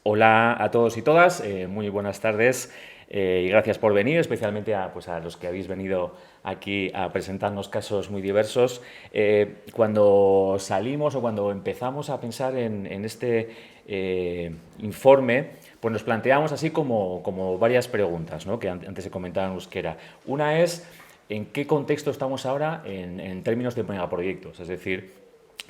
Hola a todos y todas, muy buenas tardes y gracias por venir, especialmente a los que habéis venido aquí a presentarnos casos muy diversos. Cuando salimos o cuando empezamos a pensar en este informe, pues nos planteamos así como varias preguntas, ¿no? Que antes se comentaba en euskera. Una es, ¿en qué contexto estamos ahora en términos de megaproyectos? Es decir,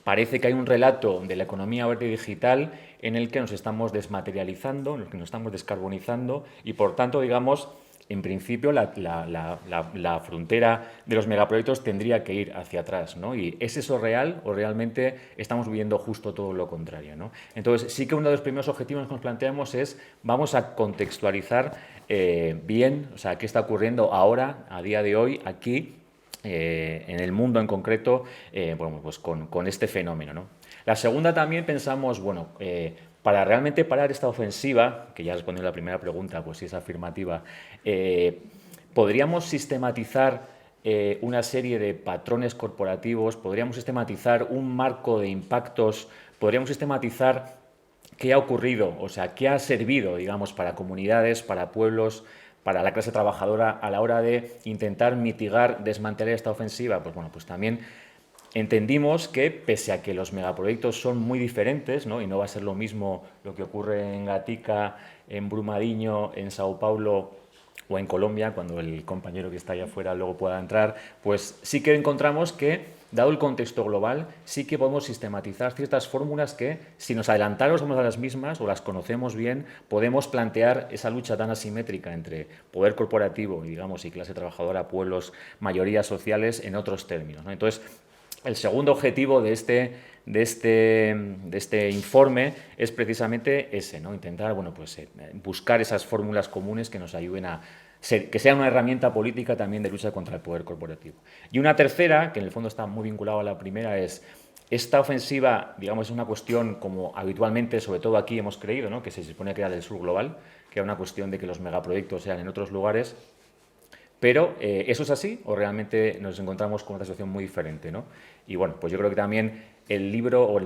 parece que hay un relato de la economía verde digital en el que nos estamos desmaterializando, en el que nos estamos descarbonizando y, por tanto, digamos, en principio la frontera de los megaproyectos tendría que ir hacia atrás, ¿no? ¿Y es eso real o realmente estamos viviendo justo todo lo contrario, ¿no? Entonces, sí que uno de los primeros objetivos que nos planteamos es, vamos a contextualizar bien, o sea, qué está ocurriendo ahora, a día de hoy, aquí, en el mundo en concreto, bueno, pues con este fenómeno, ¿no? La segunda también pensamos, bueno, para realmente parar esta ofensiva, que ya respondiendo a la primera pregunta, pues si es afirmativa, podríamos sistematizar una serie de patrones corporativos, podríamos sistematizar un marco de impactos, podríamos sistematizar qué ha ocurrido, o sea, qué ha servido, digamos, para comunidades, para pueblos, para la clase trabajadora a la hora de intentar mitigar, desmantelar esta ofensiva. Pues bueno, pues también entendimos que pese a que los megaproyectos son muy diferentes, ¿no? Y no va a ser lo mismo lo que ocurre en Gatica, en Brumadinho, en Sao Paulo o en Colombia, cuando el compañero que está allá afuera luego pueda entrar, pues sí que encontramos que, dado el contexto global, sí que podemos sistematizar ciertas fórmulas que, si nos adelantáramos a las mismas o las conocemos bien, podemos plantear esa lucha tan asimétrica entre poder corporativo y, digamos, y clase trabajadora, pueblos, mayorías sociales en otros términos, ¿no? Entonces, el segundo objetivo de este informe es precisamente ese, ¿no? Intentar, bueno, pues, buscar esas fórmulas comunes que nos ayuden a que sea una herramienta política también de lucha contra el poder corporativo. Y una tercera, que en el fondo está muy vinculada a la primera, es esta ofensiva, digamos, es una cuestión como habitualmente, sobre todo aquí hemos creído, ¿no? Que se supone que era del sur global, que era una cuestión de que los megaproyectos sean en otros lugares. Pero, ¿eso es así o realmente nos encontramos con una situación muy diferente, ¿no? Y bueno, pues yo creo que también el libro, o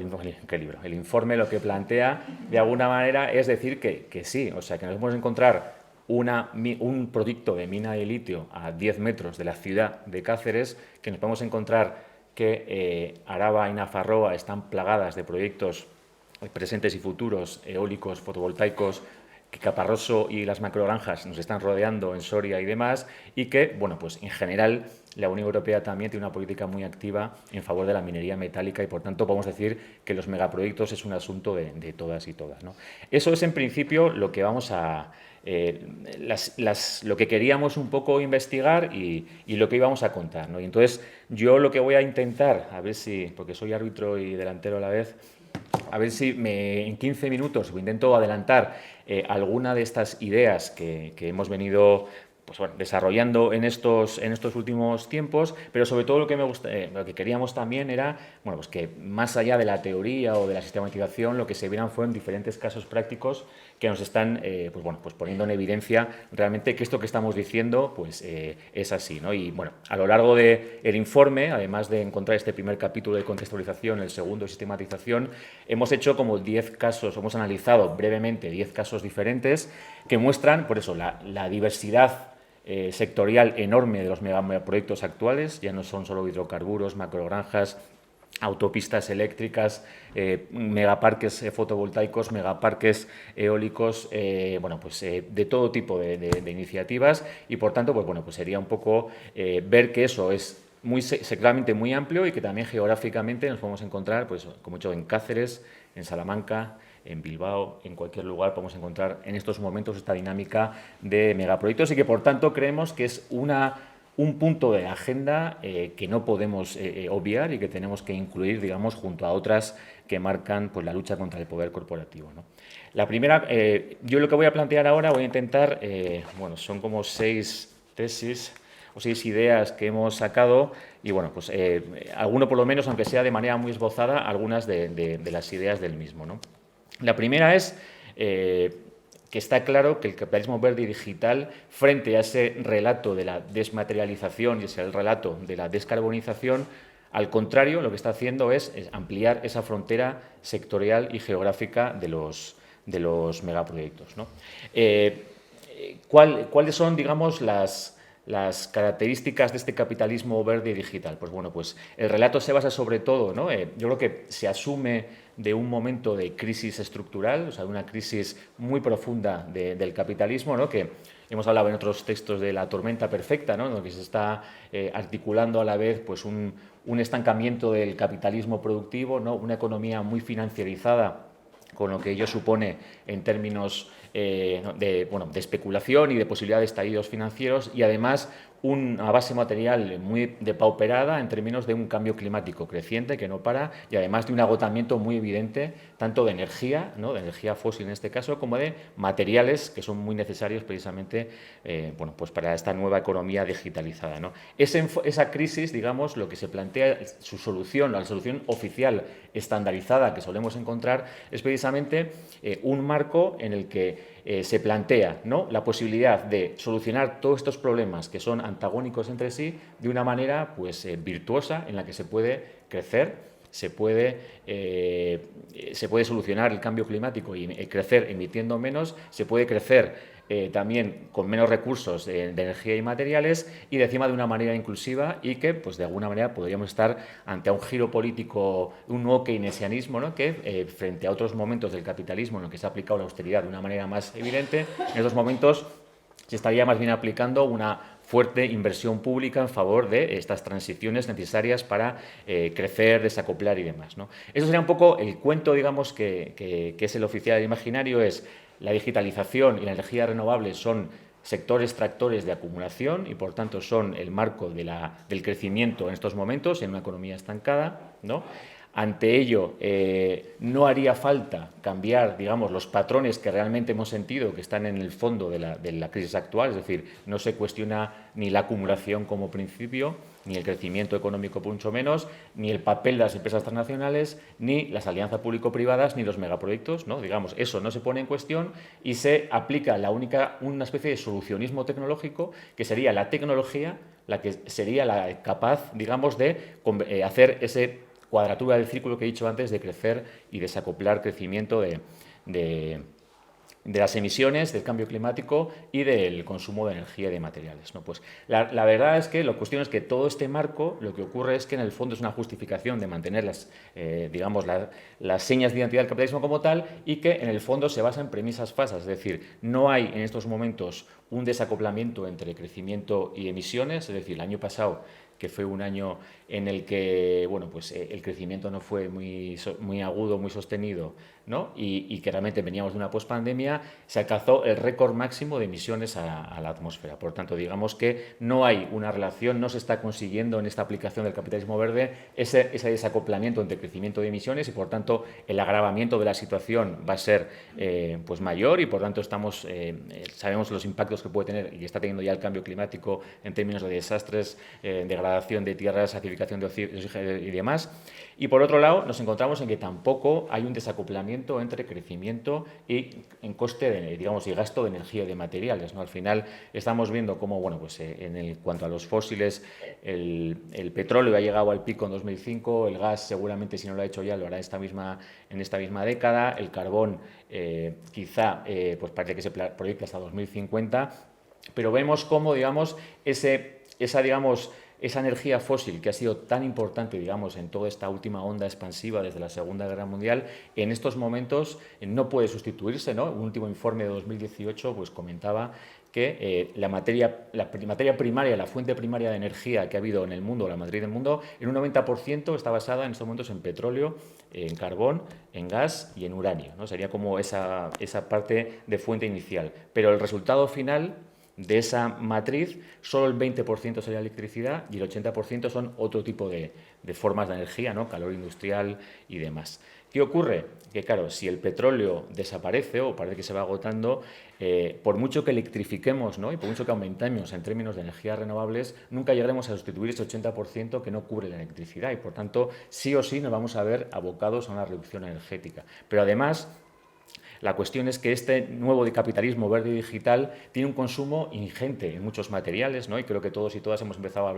¿qué libro? El informe lo que plantea de alguna manera es decir que sí, o sea, que nos podemos encontrar un proyecto de mina de litio a 10 metros de la ciudad de Cáceres, que nos podemos encontrar que Araba y Nafarroa están plagadas de proyectos presentes y futuros, eólicos, fotovoltaicos, que Caparroso y las macrogranjas nos están rodeando en Soria y demás, y que, bueno, pues en general la Unión Europea también tiene una política muy activa en favor de la minería metálica y, por tanto, podemos decir que los megaproyectos es un asunto de todas y todas, ¿no? Eso es, en principio, lo que vamos a... lo que queríamos un poco investigar y lo que íbamos a contar, ¿no? Y entonces yo lo que voy a intentar, a ver si, porque soy árbitro y delantero a la vez, a ver si en 15 minutos intento adelantar alguna de estas ideas que hemos venido, pues bueno, desarrollando en estos últimos tiempos, pero sobre todo lo que queríamos también era, bueno, pues que más allá de la teoría o de la sistematización, lo que se vieran fueron diferentes casos prácticos que nos están, pues bueno, pues poniendo en evidencia realmente que esto que estamos diciendo, pues es así, ¿no? Y bueno, a lo largo del informe, además de encontrar este primer capítulo de contextualización, el segundo de sistematización, hemos hecho como 10 casos, hemos analizado brevemente 10 casos diferentes que muestran, por eso, la diversidad sectorial enorme de los megaproyectos actuales. Ya no son solo hidrocarburos, macrogranjas, autopistas eléctricas, megaparques fotovoltaicos, megaparques eólicos, bueno, pues de todo tipo de iniciativas y, por tanto, pues bueno, pues sería un poco ver que eso es sectoralmente muy amplio y que también geográficamente nos podemos encontrar, pues como he dicho, en Cáceres, en Salamanca, en Bilbao, en cualquier lugar podemos encontrar en estos momentos esta dinámica de megaproyectos y que, por tanto, creemos que es un punto de agenda que no podemos obviar y que tenemos que incluir, digamos, junto a otras que marcan, pues, la lucha contra el poder corporativo, ¿no? La primera, yo lo que voy a plantear ahora, voy a intentar, bueno, son como 6 tesis o 6 ideas que hemos sacado y, bueno, pues alguno por lo menos, aunque sea de manera muy esbozada, algunas de las ideas del mismo, ¿no? La primera es que está claro que el capitalismo verde y digital, frente a ese relato de la desmaterialización y ese relato de la descarbonización, al contrario, lo que está haciendo es ampliar esa frontera sectorial y geográfica de los megaproyectos, ¿no? ¿Cuáles son, digamos, las características de este capitalismo verde y digital? Pues bueno, pues el relato se basa sobre todo, ¿no? Yo creo que se asume de un momento de crisis estructural, o sea, de una crisis muy profunda del capitalismo, ¿no? Que hemos hablado en otros textos de la tormenta perfecta, ¿no? En lo que se está articulando a la vez pues un estancamiento del capitalismo productivo, ¿no? Una economía muy financiarizada, con lo que ello supone en términos de especulación y de posibilidad de estallidos financieros, y además una base material muy depauperada en términos de un cambio climático creciente que no para, y además de un agotamiento muy evidente tanto de energía, ¿no? De energía fósil en este caso, como de materiales que son muy necesarios precisamente pues para esta nueva economía digitalizada, ¿no? Esa crisis, digamos, lo que se plantea, su solución, la solución oficial estandarizada que solemos encontrar, es precisamente un marco en el que se plantea, ¿no?, la posibilidad de solucionar todos estos problemas que son antagónicos entre sí de una manera pues, virtuosa, en la que se puede crecer, se puede solucionar el cambio climático y crecer emitiendo menos, se puede crecer también con menos recursos de energía y materiales, y de encima de una manera inclusiva, y que pues de alguna manera podríamos estar ante un giro político, un nuevo keynesianismo, ¿no?, que frente a otros momentos del capitalismo en los que se ha aplicado la austeridad de una manera más evidente, en estos momentos se estaría más bien aplicando una fuerte inversión pública en favor de estas transiciones necesarias para crecer, desacoplar y demás, ¿no? Eso sería un poco el cuento, digamos, que es el oficial imaginario, es la digitalización y la energía renovable son sectores tractores de acumulación y por tanto son el marco del crecimiento en estos momentos en una economía estancada, ¿no? Ante ello, no haría falta cambiar, digamos, los patrones que realmente hemos sentido que están en el fondo de la crisis actual, es decir, no se cuestiona ni la acumulación como principio, ni el crecimiento económico mucho menos, ni el papel de las empresas transnacionales, ni las alianzas público-privadas, ni los megaproyectos, ¿no? Digamos, eso no se pone en cuestión y se aplica una especie de solucionismo tecnológico que sería la tecnología la que sería la capaz, digamos, de hacer ese cuadratura del círculo que he dicho antes de crecer y desacoplar crecimiento de las emisiones, del cambio climático y del consumo de energía y de materiales, ¿no? Pues la verdad es que la cuestión es que todo este marco lo que ocurre es que en el fondo es una justificación de mantener las señas de identidad del capitalismo como tal, y que en el fondo se basa en premisas falsas, es decir, no hay en estos momentos un desacoplamiento entre crecimiento y emisiones, es decir, el año pasado, que fue un año en el que bueno, pues, el crecimiento no fue muy agudo, muy sostenido, ¿no? Y que realmente veníamos de una pospandemia, se alcanzó el récord máximo de emisiones a la atmósfera. Por tanto, digamos que no hay una relación, no se está consiguiendo en esta aplicación del capitalismo verde ese desacoplamiento entre crecimiento y emisiones, y por tanto el agravamiento de la situación va a ser pues mayor, y por tanto sabemos los impactos que puede tener y está teniendo ya el cambio climático en términos de desastres, degradación de tierras, acidificación de oxígeno y demás. Y por otro lado, nos encontramos en que tampoco hay un desacoplamiento entre crecimiento y en coste y gasto de energía y de materiales, ¿no? Al final estamos viendo cómo, bueno, pues cuanto a los fósiles, el petróleo ha llegado al pico en 2005, el gas seguramente, si no lo ha hecho ya, lo hará en esta misma década, el carbón quizá pues parece que se proyecta hasta 2050, pero vemos cómo, digamos, esa energía fósil que ha sido tan importante, digamos, en toda esta última onda expansiva desde la Segunda Guerra Mundial, en estos momentos no puede sustituirse, ¿no? Un último informe de 2018 pues comentaba que la materia primaria, la fuente primaria de energía que ha habido en el mundo, la matriz del mundo, en un 90% está basada en estos momentos en petróleo, en carbón, en gas y en uranio, ¿no? Sería como esa parte de fuente inicial. Pero el resultado final de esa matriz, solo el 20% sería electricidad y el 80% son otro tipo de formas de energía, ¿no? Calor industrial y demás. ¿Qué ocurre? Que claro, si el petróleo desaparece o parece que se va agotando, por mucho que electrifiquemos, ¿no? Y por mucho que aumentemos en términos de energías renovables, nunca llegaremos a sustituir ese 80% que no cubre la electricidad, y por tanto sí o sí nos vamos a ver abocados a una reducción energética. Pero además, la cuestión es que este nuevo capitalismo verde y digital tiene un consumo ingente en muchos materiales, ¿no? Y creo que todos y todas hemos empezado a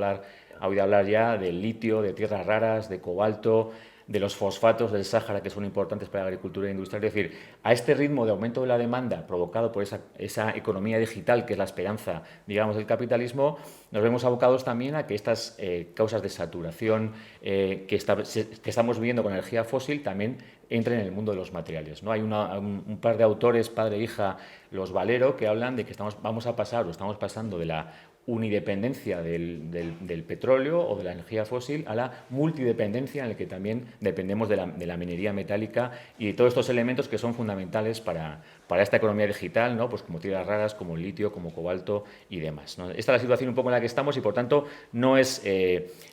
oír hablar ya del litio, de tierras raras, de cobalto, de los fosfatos del Sáhara que son importantes para la agricultura industrial. Es decir, a este ritmo de aumento de la demanda provocado por esa economía digital, que es la esperanza, digamos, del capitalismo, nos vemos abocados también a que estas causas de saturación que estamos viviendo con energía fósil también entren en el mundo de los materiales, ¿no? Hay un par de autores, padre e hija, los Valero, que hablan de que estamos pasando de la unidependencia del petróleo o de la energía fósil a la multidependencia en la que también dependemos de la minería metálica y de todos estos elementos que son fundamentales para esta economía digital, ¿no? Pues como tierras raras, como el litio, como cobalto y demás, ¿no? Esta es la situación un poco en la que estamos y, por tanto, no es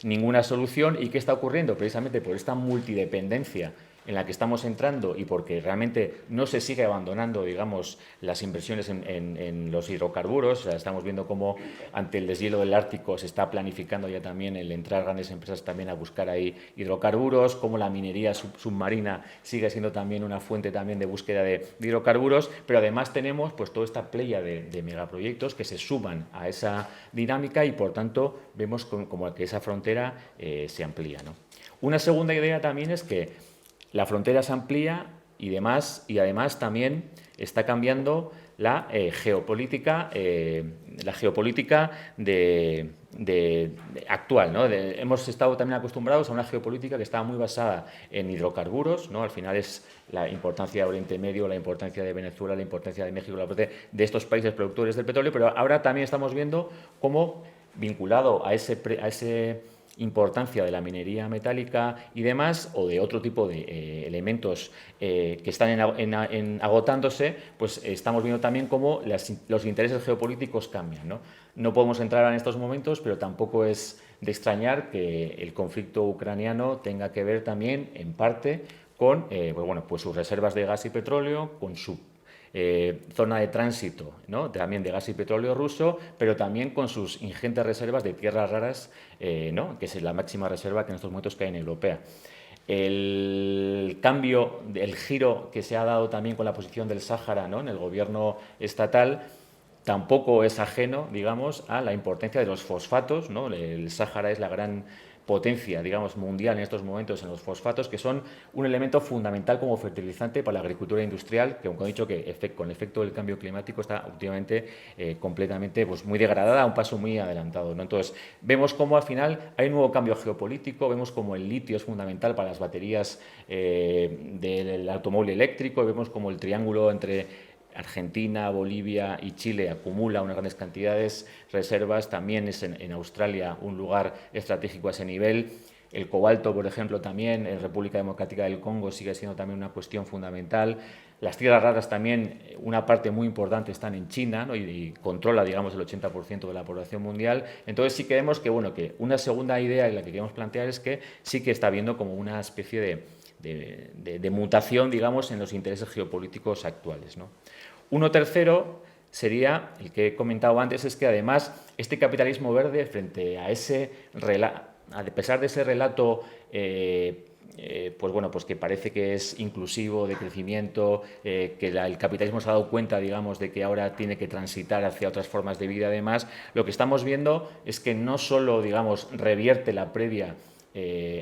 ninguna solución. ¿Y qué está ocurriendo? Precisamente por esta multidependencia en la que estamos entrando y porque realmente no se sigue abandonando, digamos, las inversiones en los hidrocarburos. O sea, estamos viendo cómo ante el deshielo del Ártico se está planificando ya también el entrar grandes empresas también a buscar ahí hidrocarburos, cómo la minería submarina sigue siendo también una fuente también de búsqueda de hidrocarburos, pero además tenemos pues toda esta playa de megaproyectos que se suman a esa dinámica y, por tanto, vemos como que esa frontera se amplía, ¿no? Una segunda idea también es que la frontera se amplía y además también está cambiando la geopolítica actual, ¿no? Hemos estado también acostumbrados a una geopolítica que estaba muy basada en hidrocarburos, ¿no? Al final es la importancia de Oriente Medio, la importancia de Venezuela, la importancia de México, la importancia de estos países productores del petróleo, pero ahora también estamos viendo cómo, vinculado a ese importancia de la minería metálica y demás, o de otro tipo de elementos que están agotándose, pues estamos viendo también cómo los intereses geopolíticos cambian, ¿no? No podemos entrar en estos momentos, pero tampoco es de extrañar que el conflicto ucraniano tenga que ver también, en parte, con pues sus reservas de gas y petróleo, con su zona de tránsito, ¿no? También de gas y petróleo ruso, pero también con sus ingentes reservas de tierras raras, ¿no? Que es la máxima reserva que en estos momentos cae en europea. El cambio, el giro que se ha dado también con la posición del Sáhara, ¿no? En el gobierno estatal, tampoco es ajeno, digamos, a la importancia de los fosfatos, ¿no? El Sáhara es la gran potencia, digamos, mundial en estos momentos en los fosfatos, que son un elemento fundamental como fertilizante para la agricultura industrial, que, aunque he dicho que con efecto del cambio climático está últimamente completamente pues, muy degradada, a un paso muy adelantado, ¿no? Entonces, vemos cómo al final hay un nuevo cambio geopolítico, vemos cómo el litio es fundamental para las baterías del automóvil eléctrico, vemos cómo el triángulo entre Argentina, Bolivia y Chile acumula unas grandes cantidades, reservas, también es en Australia un lugar estratégico a ese nivel. El cobalto, por ejemplo, también en República Democrática del Congo sigue siendo también una cuestión fundamental. Las tierras raras también, una parte muy importante están en China, ¿no? y controla, digamos, el 80% de la población mundial. Entonces sí que vemos que, bueno, que una segunda idea en la que queremos plantear es que sí que está habiendo como una especie de mutación, digamos, en los intereses geopolíticos actuales, ¿no? Uno tercero sería, el que he comentado antes, es que además este capitalismo verde, frente a a pesar de ese relato, pues que parece que es inclusivo, de crecimiento, que el capitalismo se ha dado cuenta, digamos, de que ahora tiene que transitar hacia otras formas de vida, además, lo que estamos viendo es que no solo, digamos, revierte la previa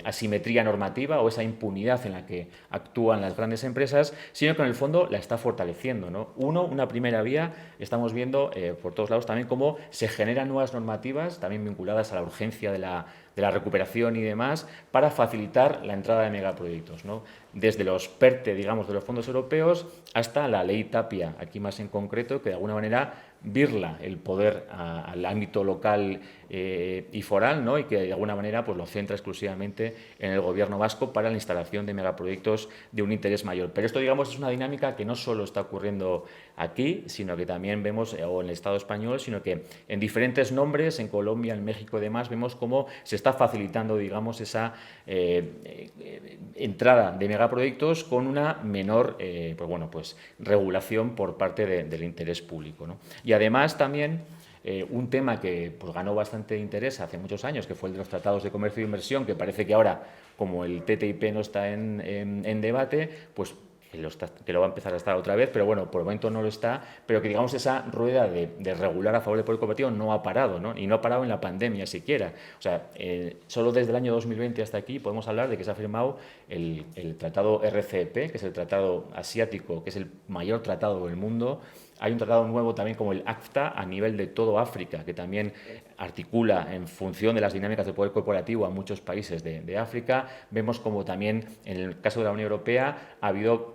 asimetría normativa o esa impunidad en la que actúan las grandes empresas, sino que en el fondo la está fortaleciendo, ¿no? Una primera vía, estamos viendo por todos lados también cómo se generan nuevas normativas, también vinculadas a la urgencia de la recuperación y demás, para facilitar la entrada de megaproyectos, ¿no? Desde los PERTE, digamos, de los fondos europeos, hasta la ley Tapia, aquí más en concreto, que de alguna manera birla el poder al ámbito local y foral, ¿no? Y que de alguna manera pues, lo centra exclusivamente en el gobierno vasco para la instalación de megaproyectos de un interés mayor. Pero esto, digamos, es una dinámica que no solo está ocurriendo aquí, sino que también vemos, o en el Estado español, sino que en diferentes nombres, en Colombia, en México y demás, vemos cómo se está facilitando, digamos, esa entrada de megaproyectos con una menor regulación por parte del interés público, ¿no? Y además también un tema que pues, ganó bastante interés hace muchos años, que fue el de los tratados de comercio e inversión, que parece que ahora, como el TTIP no está en debate, pues que lo va a empezar a estar otra vez, pero bueno, por el momento no lo está, pero que digamos esa rueda de regular a favor del poder cooperativo no ha parado, ¿no? Y no ha parado en la pandemia siquiera. O sea, solo desde el año 2020 hasta aquí podemos hablar de que se ha firmado el tratado RCEP, que es el tratado asiático, que es el mayor tratado del mundo. Hay un tratado nuevo también como el ACTA a nivel de todo África, que también articula en función de las dinámicas del poder corporativo a muchos países de África. Vemos como también en el caso de la Unión Europea ha habido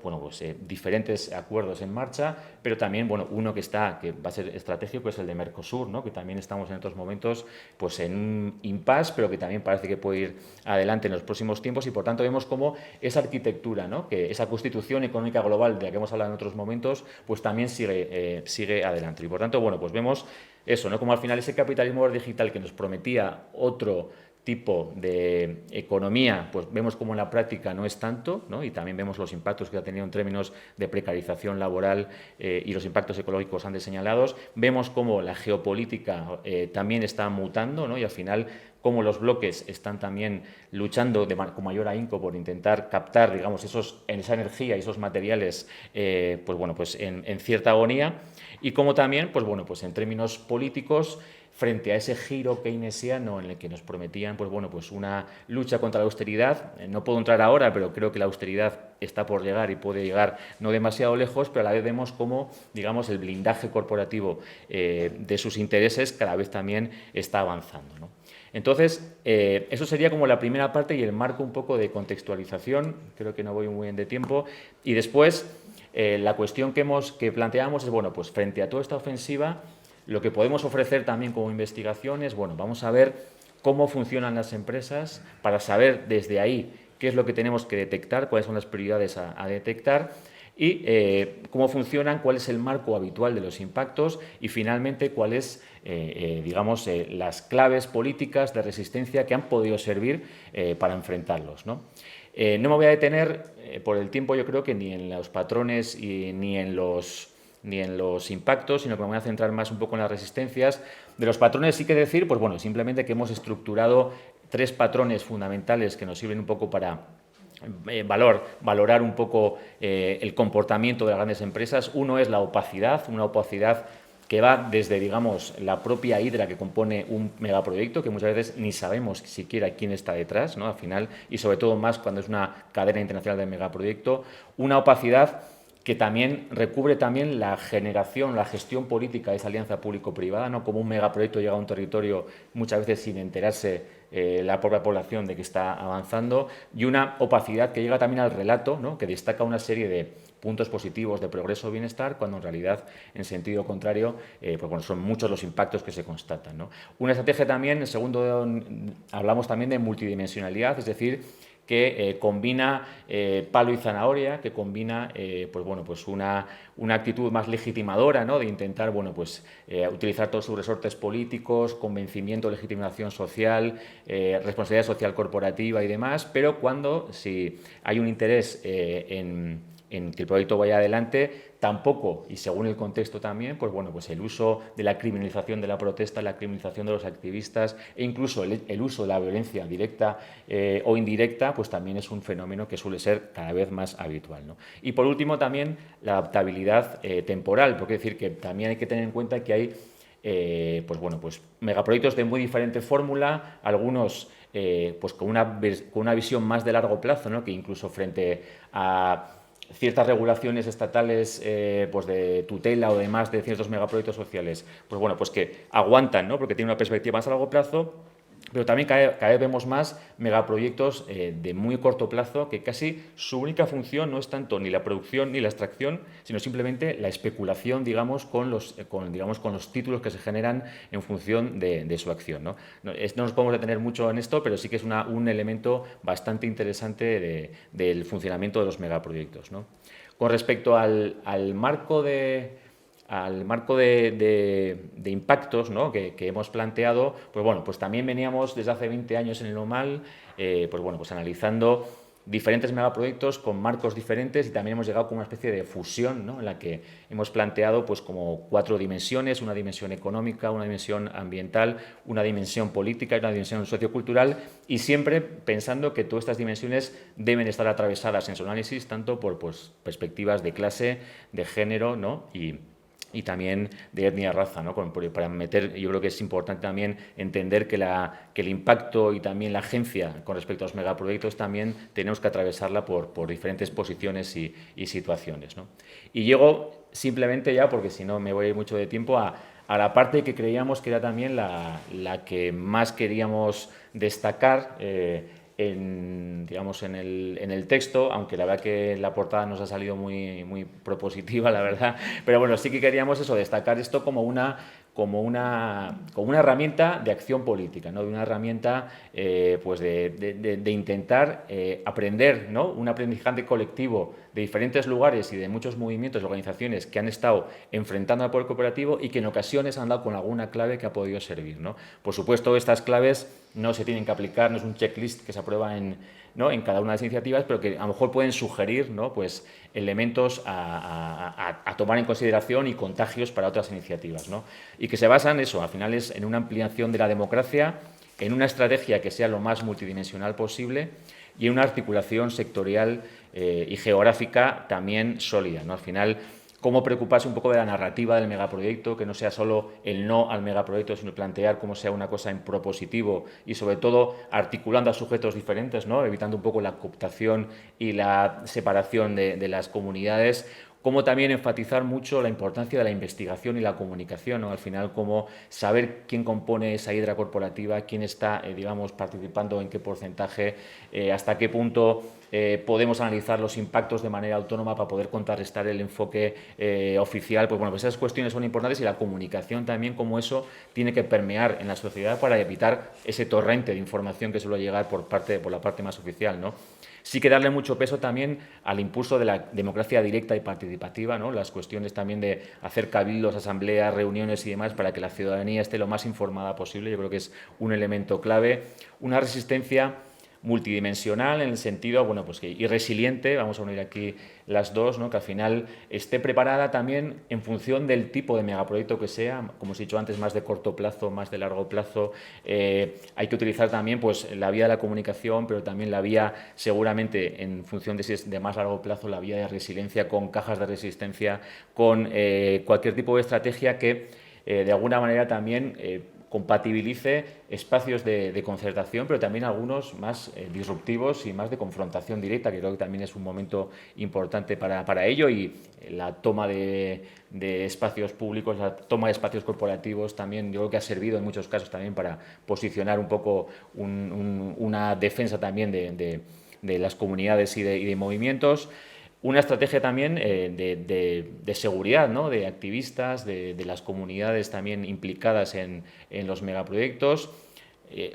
diferentes acuerdos en marcha, pero también uno que va a ser estratégico es el de Mercosur, ¿no? Que también estamos en estos momentos pues en un impasse, pero que también parece que puede ir adelante en los próximos tiempos, y por tanto vemos como esa arquitectura, ¿no? Que esa constitución económica global de la que hemos hablado en otros momentos, pues también sigue adelante. Y por tanto, pues vemos eso, ¿no? Como al final ese capitalismo digital que nos prometía otro tipo de economía, pues vemos como en la práctica no es tanto, ¿no? Y también vemos los impactos que ha tenido en términos de precarización laboral y los impactos ecológicos antes señalados. Vemos cómo la geopolítica también está mutando, ¿no? Y al final cómo los bloques están también luchando con mayor ahínco por intentar captar, digamos, esa energía y esos materiales en cierta agonía, y cómo también, en términos políticos, frente a ese giro keynesiano en el que nos prometían una lucha contra la austeridad. No puedo entrar ahora, pero creo que la austeridad está por llegar y puede llegar no demasiado lejos, pero a la vez vemos cómo, digamos, el blindaje corporativo de sus intereses cada vez también está avanzando, ¿no? Entonces, eso sería como la primera parte y el marco un poco de contextualización. Creo que no voy muy bien de tiempo. Y después, la cuestión que planteamos es, frente a toda esta ofensiva, lo que podemos ofrecer también como investigación es, vamos a ver cómo funcionan las empresas para saber desde ahí qué es lo que tenemos que detectar, cuáles son las prioridades a detectar, y cómo funcionan, cuál es el marco habitual de los impactos, y finalmente cuáles las claves políticas de resistencia que han podido servir para enfrentarlos, ¿no? No me voy a detener por el tiempo, yo creo que ni en los patrones ni en los impactos, sino que me voy a centrar más un poco en las resistencias. De los patrones sí que decir, simplemente que hemos estructurado 3 patrones fundamentales que nos sirven un poco para valorar un poco el comportamiento de las grandes empresas. Uno es la opacidad, una opacidad que va desde, digamos, la propia hidra que compone un megaproyecto, que muchas veces ni sabemos siquiera quién está detrás, ¿no? Al final, y sobre todo más cuando es una cadena internacional de megaproyecto. Una opacidad que también recubre también la generación, la gestión política de esa alianza público-privada, ¿no? Como un megaproyecto llega a un territorio muchas veces sin enterarse la propia población de que está avanzando, y una opacidad que llega también al relato, ¿no? Que destaca una serie de puntos positivos de progreso o bienestar, cuando en realidad, en sentido contrario, son muchos los impactos que se constatan, ¿no? Una estrategia también, en segundo, hablamos también de multidimensionalidad, es decir, que combina palo y zanahoria, que combina una actitud más legitimadora, ¿no? De intentar utilizar todos sus resortes políticos, convencimiento, legitimación social, responsabilidad social corporativa y demás, pero si hay un interés en que el proyecto vaya adelante, tampoco, y según el contexto también, el uso de la criminalización de la protesta, la criminalización de los activistas e incluso el uso de la violencia directa o indirecta, pues también es un fenómeno que suele ser cada vez más habitual, ¿no? Y por último también la adaptabilidad temporal, porque es decir que también hay que tener en cuenta que hay megaproyectos de muy diferente fórmula, algunos con una visión más de largo plazo, ¿no? Que incluso frente a ciertas regulaciones estatales de tutela o demás de ciertos megaproyectos sociales, que aguantan, ¿no? Porque tienen una perspectiva más a largo plazo, pero también cada vez vemos más megaproyectos de muy corto plazo que casi su única función no es tanto ni la producción ni la extracción, sino simplemente la especulación, digamos, con los títulos que se generan en función de su acción, ¿no? No nos podemos detener mucho en esto, pero sí que es un elemento bastante interesante del funcionamiento de los megaproyectos, ¿no? Con respecto al marco de impactos, ¿no? que hemos planteado, pues también veníamos desde hace 20 años en el OMAL, analizando diferentes megaproyectos con marcos diferentes y también hemos llegado con una especie de fusión, ¿no?, en la que hemos planteado pues como 4 dimensiones: una dimensión económica, una dimensión ambiental, una dimensión política y una dimensión sociocultural, y siempre pensando que todas estas dimensiones deben estar atravesadas en su análisis tanto por pues, perspectivas de clase, de género, ¿no?, y también de etnia, raza, ¿no? Para meter, yo creo que es importante también entender que el impacto y también la agencia con respecto a los megaproyectos también tenemos que atravesarla por diferentes posiciones y situaciones, ¿no? Y llego simplemente ya, porque si no me voy mucho de tiempo, a la parte que creíamos que era también la que más queríamos destacar digamos, en el texto, aunque la verdad que la portada nos ha salido muy propositiva, la verdad, pero bueno, sí que queríamos eso, destacar esto como una herramienta de acción política, ¿no?, de una herramienta pues de intentar aprender, ¿no?, un aprendizaje colectivo de diferentes lugares y de muchos movimientos y organizaciones que han estado enfrentando al poder cooperativo y que en ocasiones han dado con alguna clave que ha podido servir, ¿no? Por supuesto, estas claves no se tienen que aplicar, no es un checklist que se aprueba en cada una de las iniciativas, pero que a lo mejor pueden sugerir, ¿no?, pues elementos a tomar en consideración y contagios para otras iniciativas, ¿no? Y que se basan eso, al final es en una ampliación de la democracia, en una estrategia que sea lo más multidimensional posible y en una articulación sectorial y geográfica también sólida, ¿no? Al final, cómo preocuparse un poco de la narrativa del megaproyecto, que no sea solo el no al megaproyecto, sino plantear cómo sea una cosa en propositivo y, sobre todo, articulando a sujetos diferentes, ¿no?, evitando un poco la cooptación y la separación de las comunidades. Como también enfatizar mucho la importancia de la investigación y la comunicación, ¿no? Al final, cómo saber quién compone esa hidra corporativa, quién está, digamos, participando en qué porcentaje, hasta qué punto podemos analizar los impactos de manera autónoma para poder contrarrestar el enfoque oficial. Pues bueno, pues esas cuestiones son importantes, y la comunicación también, como eso tiene que permear en la sociedad para evitar ese torrente de información que suele llegar por la parte más oficial, ¿no? Sí que darle mucho peso también al impulso de la democracia directa y participativa, ¿no?, las cuestiones también de hacer cabildos, asambleas, reuniones y demás para que la ciudadanía esté lo más informada posible. Yo creo que es un elemento clave. Una resistencia multidimensional en el sentido, bueno, pues y resiliente, vamos a unir aquí las dos, ¿no?, que al final esté preparada también en función del tipo de megaproyecto que sea, como os he dicho antes, más de corto plazo, más de largo plazo. Hay que utilizar también pues la vía de la comunicación, pero también la vía, seguramente en función de si es de más largo plazo, la vía de resiliencia, con cajas de resistencia, con cualquier tipo de estrategia que de alguna manera también compatibilice espacios de concertación, pero también algunos más disruptivos y más de confrontación directa, que creo que también es un momento importante para ello, y la toma de espacios públicos, la toma de espacios corporativos también, yo creo que ha servido en muchos casos también para posicionar un poco una defensa también de las comunidades y de movimientos. Una estrategia también de seguridad, ¿no?, de activistas, de las comunidades también implicadas en los megaproyectos.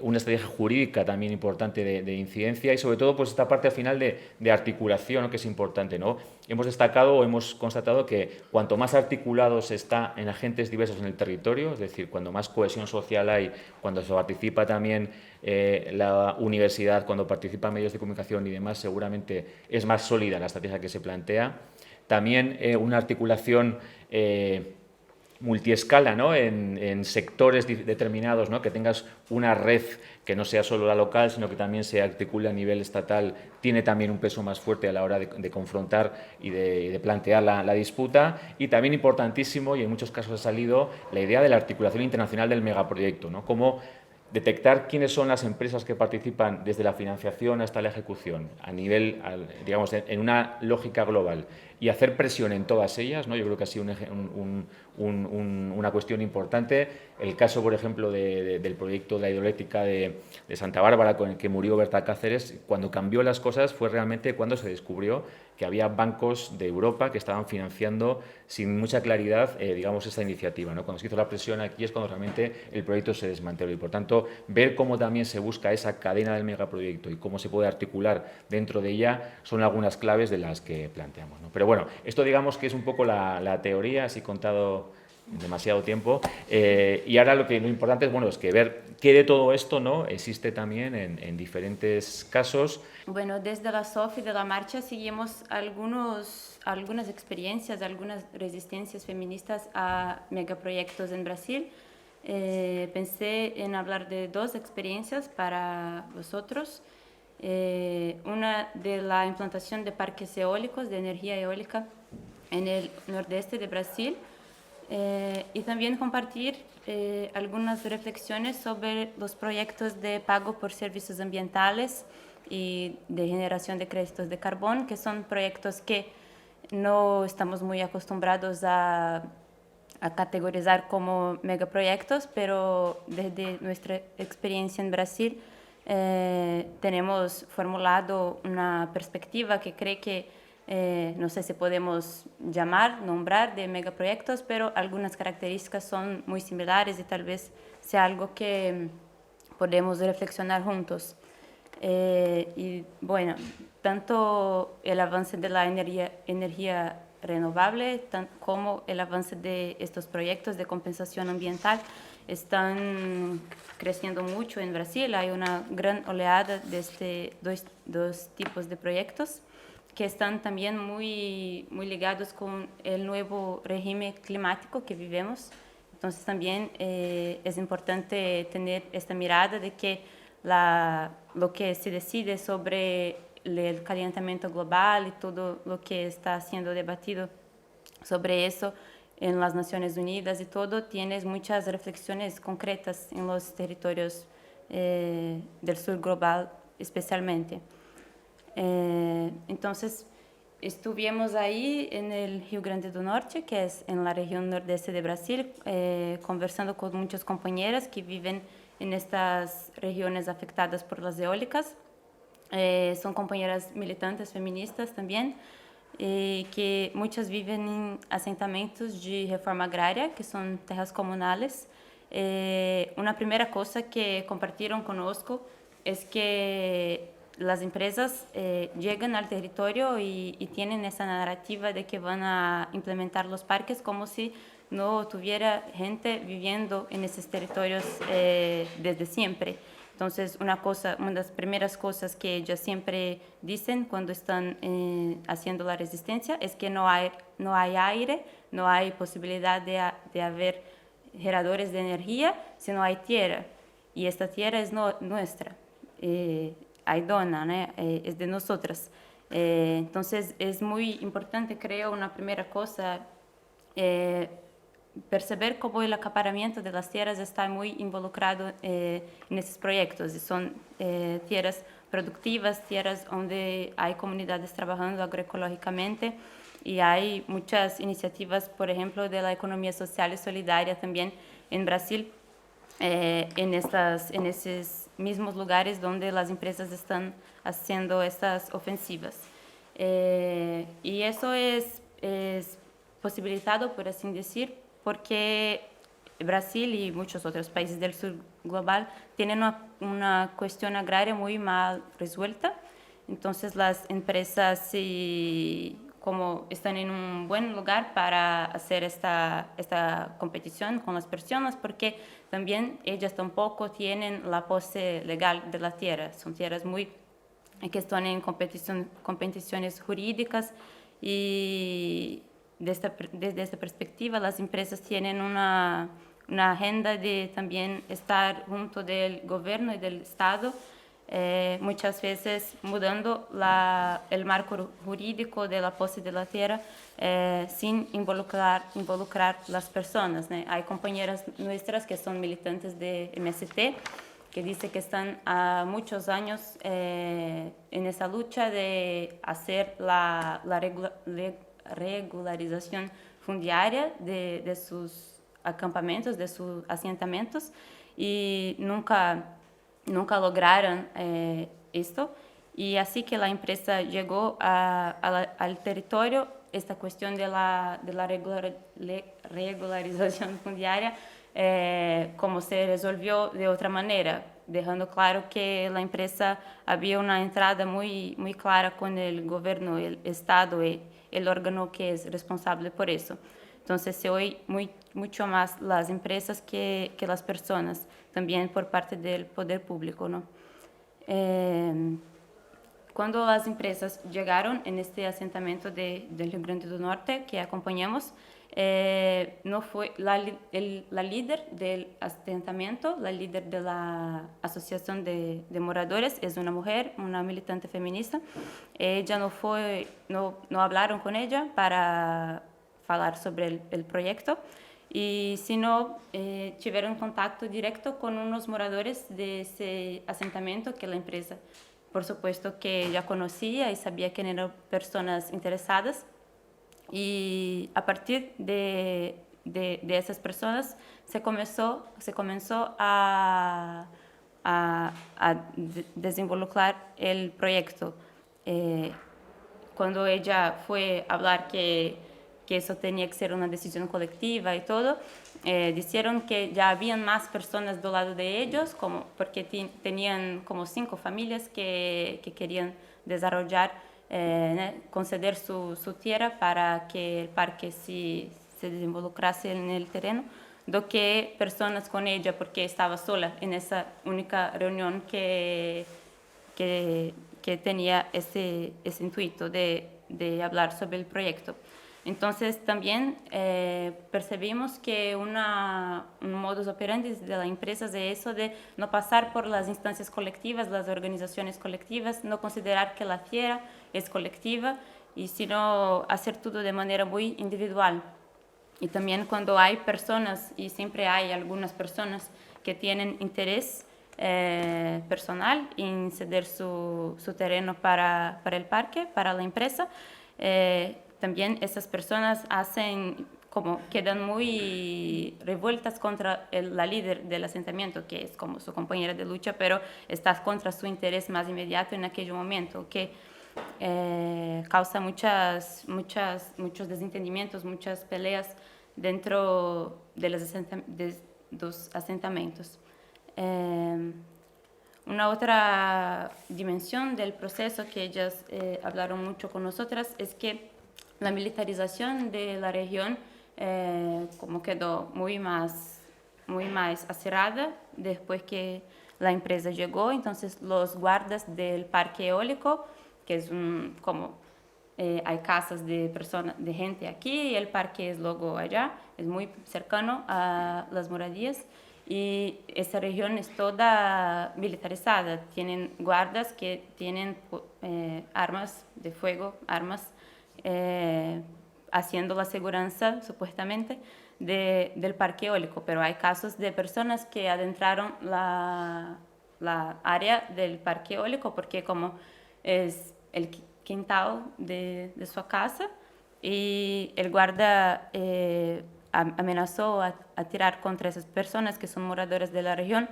Una estrategia jurídica también importante de incidencia, y sobre todo pues esta parte al final de articulación, ¿no?, que es importante, ¿no? Hemos destacado o hemos constatado que cuanto más articulado se está en agentes diversos en el territorio, es decir, cuando más cohesión social hay, cuando se participa también la universidad, cuando participan medios de comunicación y demás, seguramente es más sólida la estrategia que se plantea. También una articulación multiescala, ¿no?, en sectores determinados, ¿no?, que tengas una red que no sea solo la local, sino que también se articule a nivel estatal, tiene también un peso más fuerte a la hora de confrontar y de plantear la disputa. Y también importantísimo, y en muchos casos ha salido, la idea de la articulación internacional del megaproyecto, ¿no?, cómo detectar quiénes son las empresas que participan desde la financiación hasta la ejecución, a nivel, digamos, en una lógica global, y hacer presión en todas ellas, ¿no? Yo creo que ha sido una cuestión importante. El caso, por ejemplo, del proyecto de la hidroeléctrica de Santa Bárbara, con el que murió Berta Cáceres, cuando cambió las cosas fue realmente cuando se descubrió que había bancos de Europa que estaban financiando sin mucha claridad, digamos, esta iniciativa, ¿no? Cuando se hizo la presión aquí es cuando realmente el proyecto se desmanteló, y por tanto ver cómo también se busca esa cadena del megaproyecto y cómo se puede articular dentro de ella son algunas claves de las que planteamos, ¿no? Pero bueno, esto digamos que es un poco la teoría, así contado demasiado tiempo. Y ahora lo importante es, bueno, es que ver qué de todo esto, ¿no?, existe también en diferentes casos. Bueno, desde la SOF y de la marcha seguimos algunas experiencias, algunas resistencias feministas a megaproyectos en Brasil. Pensé en hablar de dos experiencias para vosotros. Una de la implantación de parques eólicos, de energía eólica en el nordeste de Brasil, y también compartir algunas reflexiones sobre los proyectos de pago por servicios ambientales y de generación de créditos de carbón, que son proyectos que no estamos muy acostumbrados a categorizar como megaproyectos, pero desde nuestra experiencia en Brasil tenemos formulado una perspectiva que cree que no sé si podemos nombrar de megaproyectos, pero algunas características son muy similares y tal vez sea algo que podemos reflexionar juntos. Y bueno, tanto el avance de la energía renovable como el avance de estos proyectos de compensación ambiental están creciendo mucho en Brasil. Hay una gran oleada de dos tipos de proyectos que están también muy ligados con el nuevo régimen climático que vivimos. Entonces también es importante tener esta mirada de que lo que se decide sobre el calentamiento global y todo lo que está siendo debatido sobre eso en las Naciones Unidas y todo, tienes muchas reflexiones concretas en los territorios del sur global especialmente. Entonces, estuvimos ahí en el Rio Grande do Norte, que es en la región nordeste de Brasil, conversando con muchas compañeras que viven en estas regiones afectadas por las eólicas. Son compañeras militantes feministas también, que muchas viven en asentamientos de reforma agraria, que son terras comunales. Una primera cosa que compartieron conozco es que las empresas llegan al territorio y tienen esa narrativa de que van a implementar los parques como si no tuviera gente viviendo en esos territorios desde siempre. Entonces, una de las primeras cosas que ellas siempre dicen cuando están haciendo la resistencia es que no hay aire, no hay posibilidad de haber generadores de energía si no hay tierra. Y esta tierra es nuestra. Hay dona, ¿no? Es de nosotras. Entonces, es muy importante, creo, una primera cosa, perceber cómo el acaparamiento de las tierras está muy involucrado en estos proyectos. Son tierras productivas, tierras donde hay comunidades trabajando agroecológicamente y hay muchas iniciativas, por ejemplo, de la economía social y solidaria también en Brasil, en esos mismos lugares donde las empresas están haciendo estas ofensivas. Y eso es posibilitado, por así decir, porque Brasil y muchos otros países del sur global tienen una cuestión agraria muy mal resuelta. Entonces las empresas como están en un buen lugar para hacer esta competición con las personas, porque también ellas tampoco tienen la pose legal de la tierra. Son tierras que están en competiciones jurídicas y desde esta perspectiva las empresas tienen una agenda de también estar junto del gobierno y del Estado, muchas veces mudando el marco jurídico de la pose de la tierra sin involucrar las personas, ¿no? Hay compañeras nuestras que son militantes de MST que dice que están a muchos años en esa lucha de hacer la regularización fundiaria de sus acampamentos, de sus asentamientos, y nunca lograron esto. Y así que la empresa llegó al territorio, esta cuestión de la regularización fundiaria, como se resolvió de otra manera, dejando claro que la empresa había una entrada muy clara con el gobierno, el Estado, el órgano que es responsable por eso. Entonces se oye mucho más las empresas que las personas, también por parte del poder público, ¿no? Cuando las empresas llegaron en este asentamiento del Rio Grande do Norte que acompañamos, no fue la líder del asentamiento, la líder de la asociación de moradores, es una mujer, una militante feminista. Ella no hablaron con ella para hablar sobre el proyecto, y sino tuvieron contacto directo con unos moradores de ese asentamiento que la empresa, por supuesto, que ya conocía y sabía que eran personas interesadas. Y a partir de esas personas se comenzó a desinvolucrar el proyecto. Cuando ella fue a hablar que eso tenía que ser una decisión colectiva y todo, dijeron que ya habían más personas del lado de ellos, porque tenían como 5 familias que querían desarrollar, conceder su tierra para que el parque se desinvolucrase en el terreno, do que personas con ella, porque estaba sola en esa única reunión que tenía ese intuito de hablar sobre el proyecto. Entonces también percibimos que un modus operandi de la empresa es eso de no pasar por las instancias colectivas, las organizaciones colectivas, no considerar que la tierra es colectiva, y sino hacer todo de manera muy individual. Y también cuando hay personas, y siempre hay algunas personas que tienen interés personal en ceder su terreno para el parque, para la empresa, también esas personas quedan muy revueltas contra la líder del asentamiento, que es como su compañera de lucha, pero está contra su interés más inmediato en aquel momento, que causa muchos desentendimientos, muchas peleas dentro de los asentamientos. Una otra dimensión del proceso que ellas hablaron mucho con nosotras es que la militarización de la región como quedó muy más acerrada después que la empresa llegó. Entonces los guardas del parque eólico, que es hay casas de gente aquí y el parque es luego allá, es muy cercano a las moradías, y esa región es toda militarizada. Tienen guardas que tienen armas de fuego, haciendo la seguridad supuestamente del parque eólico, pero hay casos de personas que adentraron la área del parque eólico porque como es el quintal de su casa, y el guarda amenazó a tirar contra esas personas que son moradores de la región,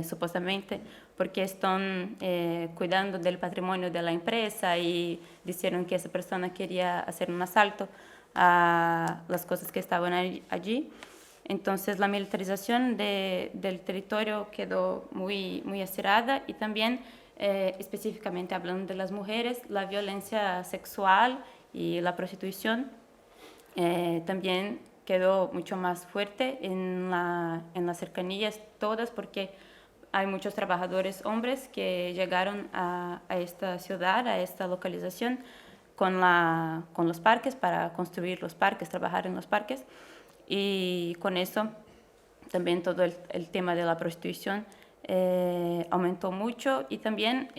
supuestamente porque están cuidando del patrimonio de la empresa, y dijeron que esa persona quería hacer un asalto a las cosas que estaban allí. Entonces la militarización del territorio quedó muy acerrada, y también específicamente hablando de las mujeres, la violencia sexual y la prostitución también quedó mucho más fuerte en las cercanías todas, porque hay muchos trabajadores hombres que llegaron a esta ciudad, a esta localización, con los parques, para construir los parques, trabajar en los parques, y con eso también todo el tema de la prostitución aumentó mucho. Y también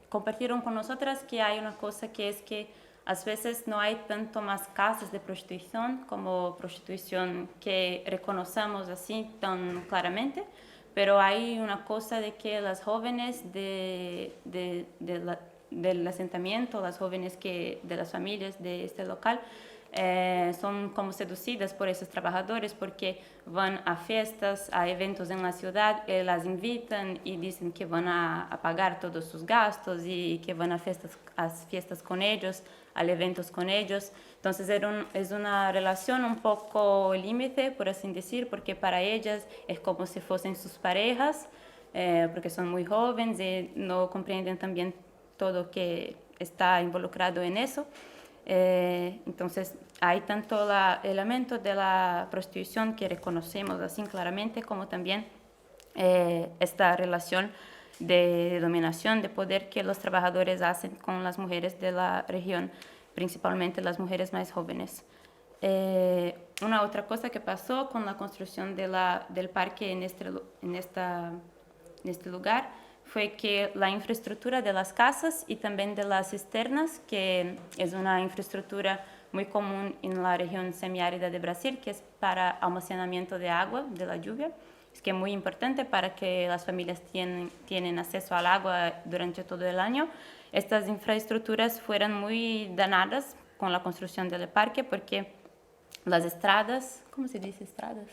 compartieron con nosotras que hay una cosa, que es que a veces no hay tanto más casos de prostitución como prostitución que reconocemos así tan claramente, pero hay una cosa de que las jóvenes del asentamiento, las jóvenes de las familias de este local, son como seducidas por esos trabajadores, porque van a fiestas, a eventos en la ciudad, las invitan y dicen que van a pagar todos sus gastos, y que van a fiestas con ellos, a eventos con ellos. Entonces es una relación un poco límite, por así decir, porque para ellas es como si fuesen sus parejas, porque son muy jóvenes y no comprenden también todo que está involucrado en eso. Entonces, hay tanto el elemento de la prostitución que reconocemos así claramente, como también esta relación de dominación, de poder que los trabajadores hacen con las mujeres de la región, principalmente las mujeres más jóvenes. Una otra cosa que pasó con la construcción del parque en este lugar fue que la infraestructura de las casas y también de las cisternas, que es una infraestructura muy común en la región semiárida de Brasil, que es para almacenamiento de agua, de la lluvia, es que es muy importante para que las familias tienen acceso al agua durante todo el año. Estas infraestructuras fueron muy dañadas con la construcción del parque porque las estradas, ¿cómo se dice estradas?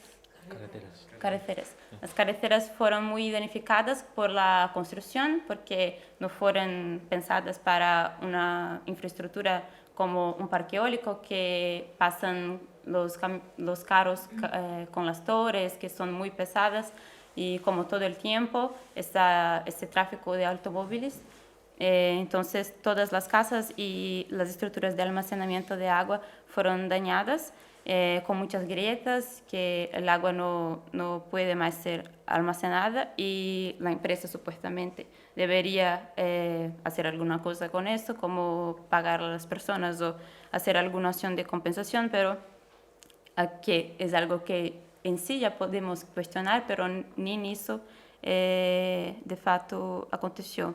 Carreteras. Las carreteras fueron muy danificadas por la construcción porque no fueron pensadas para una infraestructura como un parque eólico que pasan los carros con las torres que son muy pesadas y como todo el tiempo está este tráfico de automóviles. Entonces todas las casas y las estructuras de almacenamiento de agua fueron dañadas con muchas grietas que el agua no puede más ser almacenada y la empresa supuestamente debería hacer alguna cosa con esto, como pagar a las personas o hacer alguna acción de compensación, pero que es algo que en sí ya podemos cuestionar, pero ni eso de facto aconteció.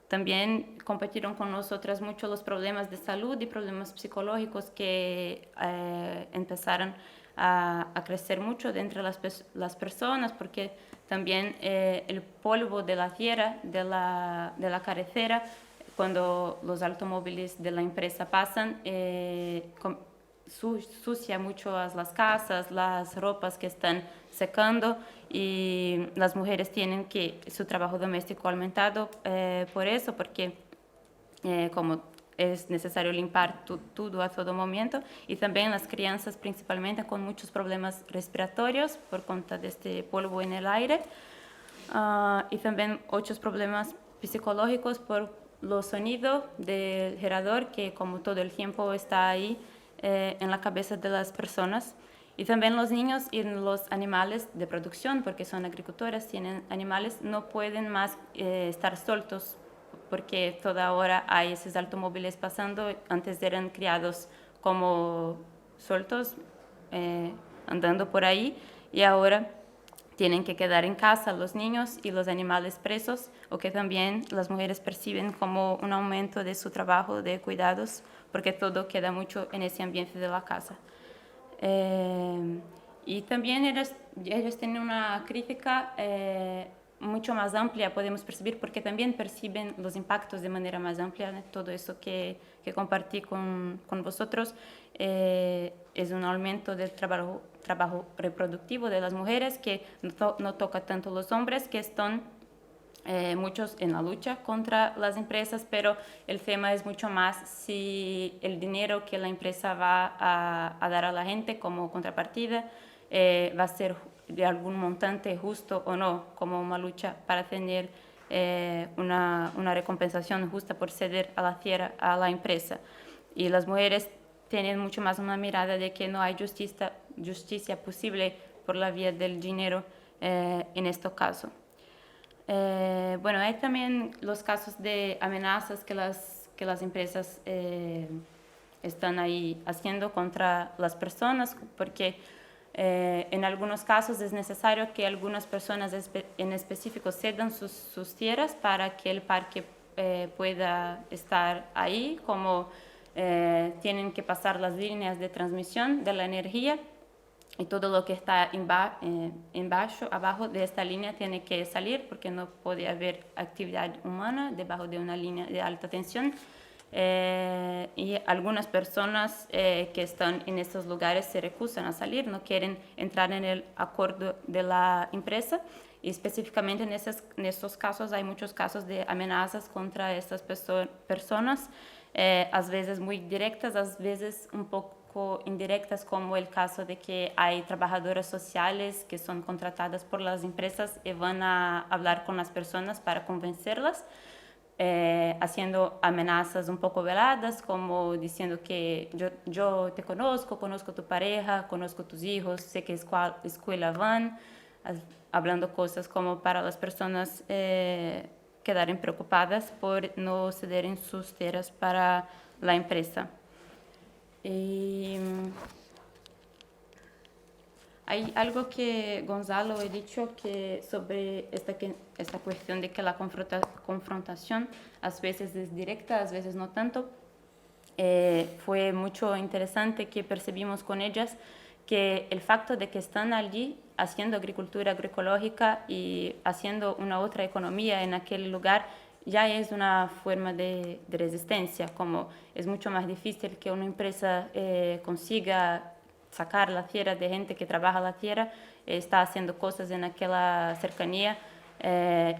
También compartieron con nosotras mucho los problemas de salud y problemas psicológicos que empezaron a crecer mucho de entre las personas, porque también el polvo de la tierra, de la carretera, cuando los automóviles de la empresa pasan, sucia mucho las casas, las ropas que están secando y las mujeres tienen que su trabajo doméstico aumentado por eso, porque como es necesario limpiar todo a todo momento y también las crianzas principalmente con muchos problemas respiratorios por cuenta de este polvo en el aire y también otros problemas psicológicos por los sonidos del gerador que como todo el tiempo está ahí en la cabeza de las personas. Y también los niños y los animales de producción, porque son agricultores, tienen animales, no pueden más estar sueltos porque toda hora hay esos automóviles pasando. Antes eran criados como sueltos, andando por ahí, y ahora tienen que quedar en casa los niños y los animales presos, o que también las mujeres perciben como un aumento de su trabajo de cuidados, porque todo queda mucho en ese ambiente de la casa. Y también ellos tienen una crítica mucho más amplia, podemos percibir, porque también perciben los impactos de manera más amplia. ¿No? Todo eso que compartí con vosotros es un aumento del trabajo reproductivo de las mujeres que no toca tanto a los hombres, que están muchos en la lucha contra las empresas, pero el tema es mucho más si el dinero que la empresa va a dar a la gente como contrapartida va a ser de algún montante justo o no, como una lucha para tener una recompensación justa por ceder a la tierra a la empresa. Y las mujeres tienen mucho más una mirada de que no hay justicia posible por la vía del dinero en este caso. Bueno, hay también los casos de amenazas que las empresas están ahí haciendo contra las personas, porque en algunos casos es necesario que algunas personas en específico cedan sus tierras para que el parque pueda estar ahí, como tienen que pasar las líneas de transmisión de la energía y todo lo que está abajo de esta línea tiene que salir porque no puede haber actividad humana debajo de una línea de alta tensión. Y algunas personas que están en estos lugares se rehusan a salir, no quieren entrar en el acuerdo de la empresa. Y específicamente en estos casos hay muchos casos de amenazas contra estas personas, a veces muy directas, a veces un poco indirectas, como el caso de que hay trabajadoras sociales que son contratadas por las empresas y van a hablar con las personas para convencerlas. haciendo amenazas un poco veladas, como diciendo que yo te conozco, conozco tu pareja, conozco tus hijos, sé que escuela van, hablando cosas como para las personas quedaren preocupadas por no ceder en sus tierras para la empresa. Y hay algo que Gonzalo ha dicho que sobre esta cuestión de que la confrontación a veces es directa, a veces no tanto. Fue mucho interesante que percibimos con ellas que el facto de que están allí haciendo agricultura agroecológica y haciendo una otra economía en aquel lugar ya es una forma de resistencia, como es mucho más difícil que una empresa consiga sacar la tierra de gente que trabaja la tierra, está haciendo cosas en aquella cercanía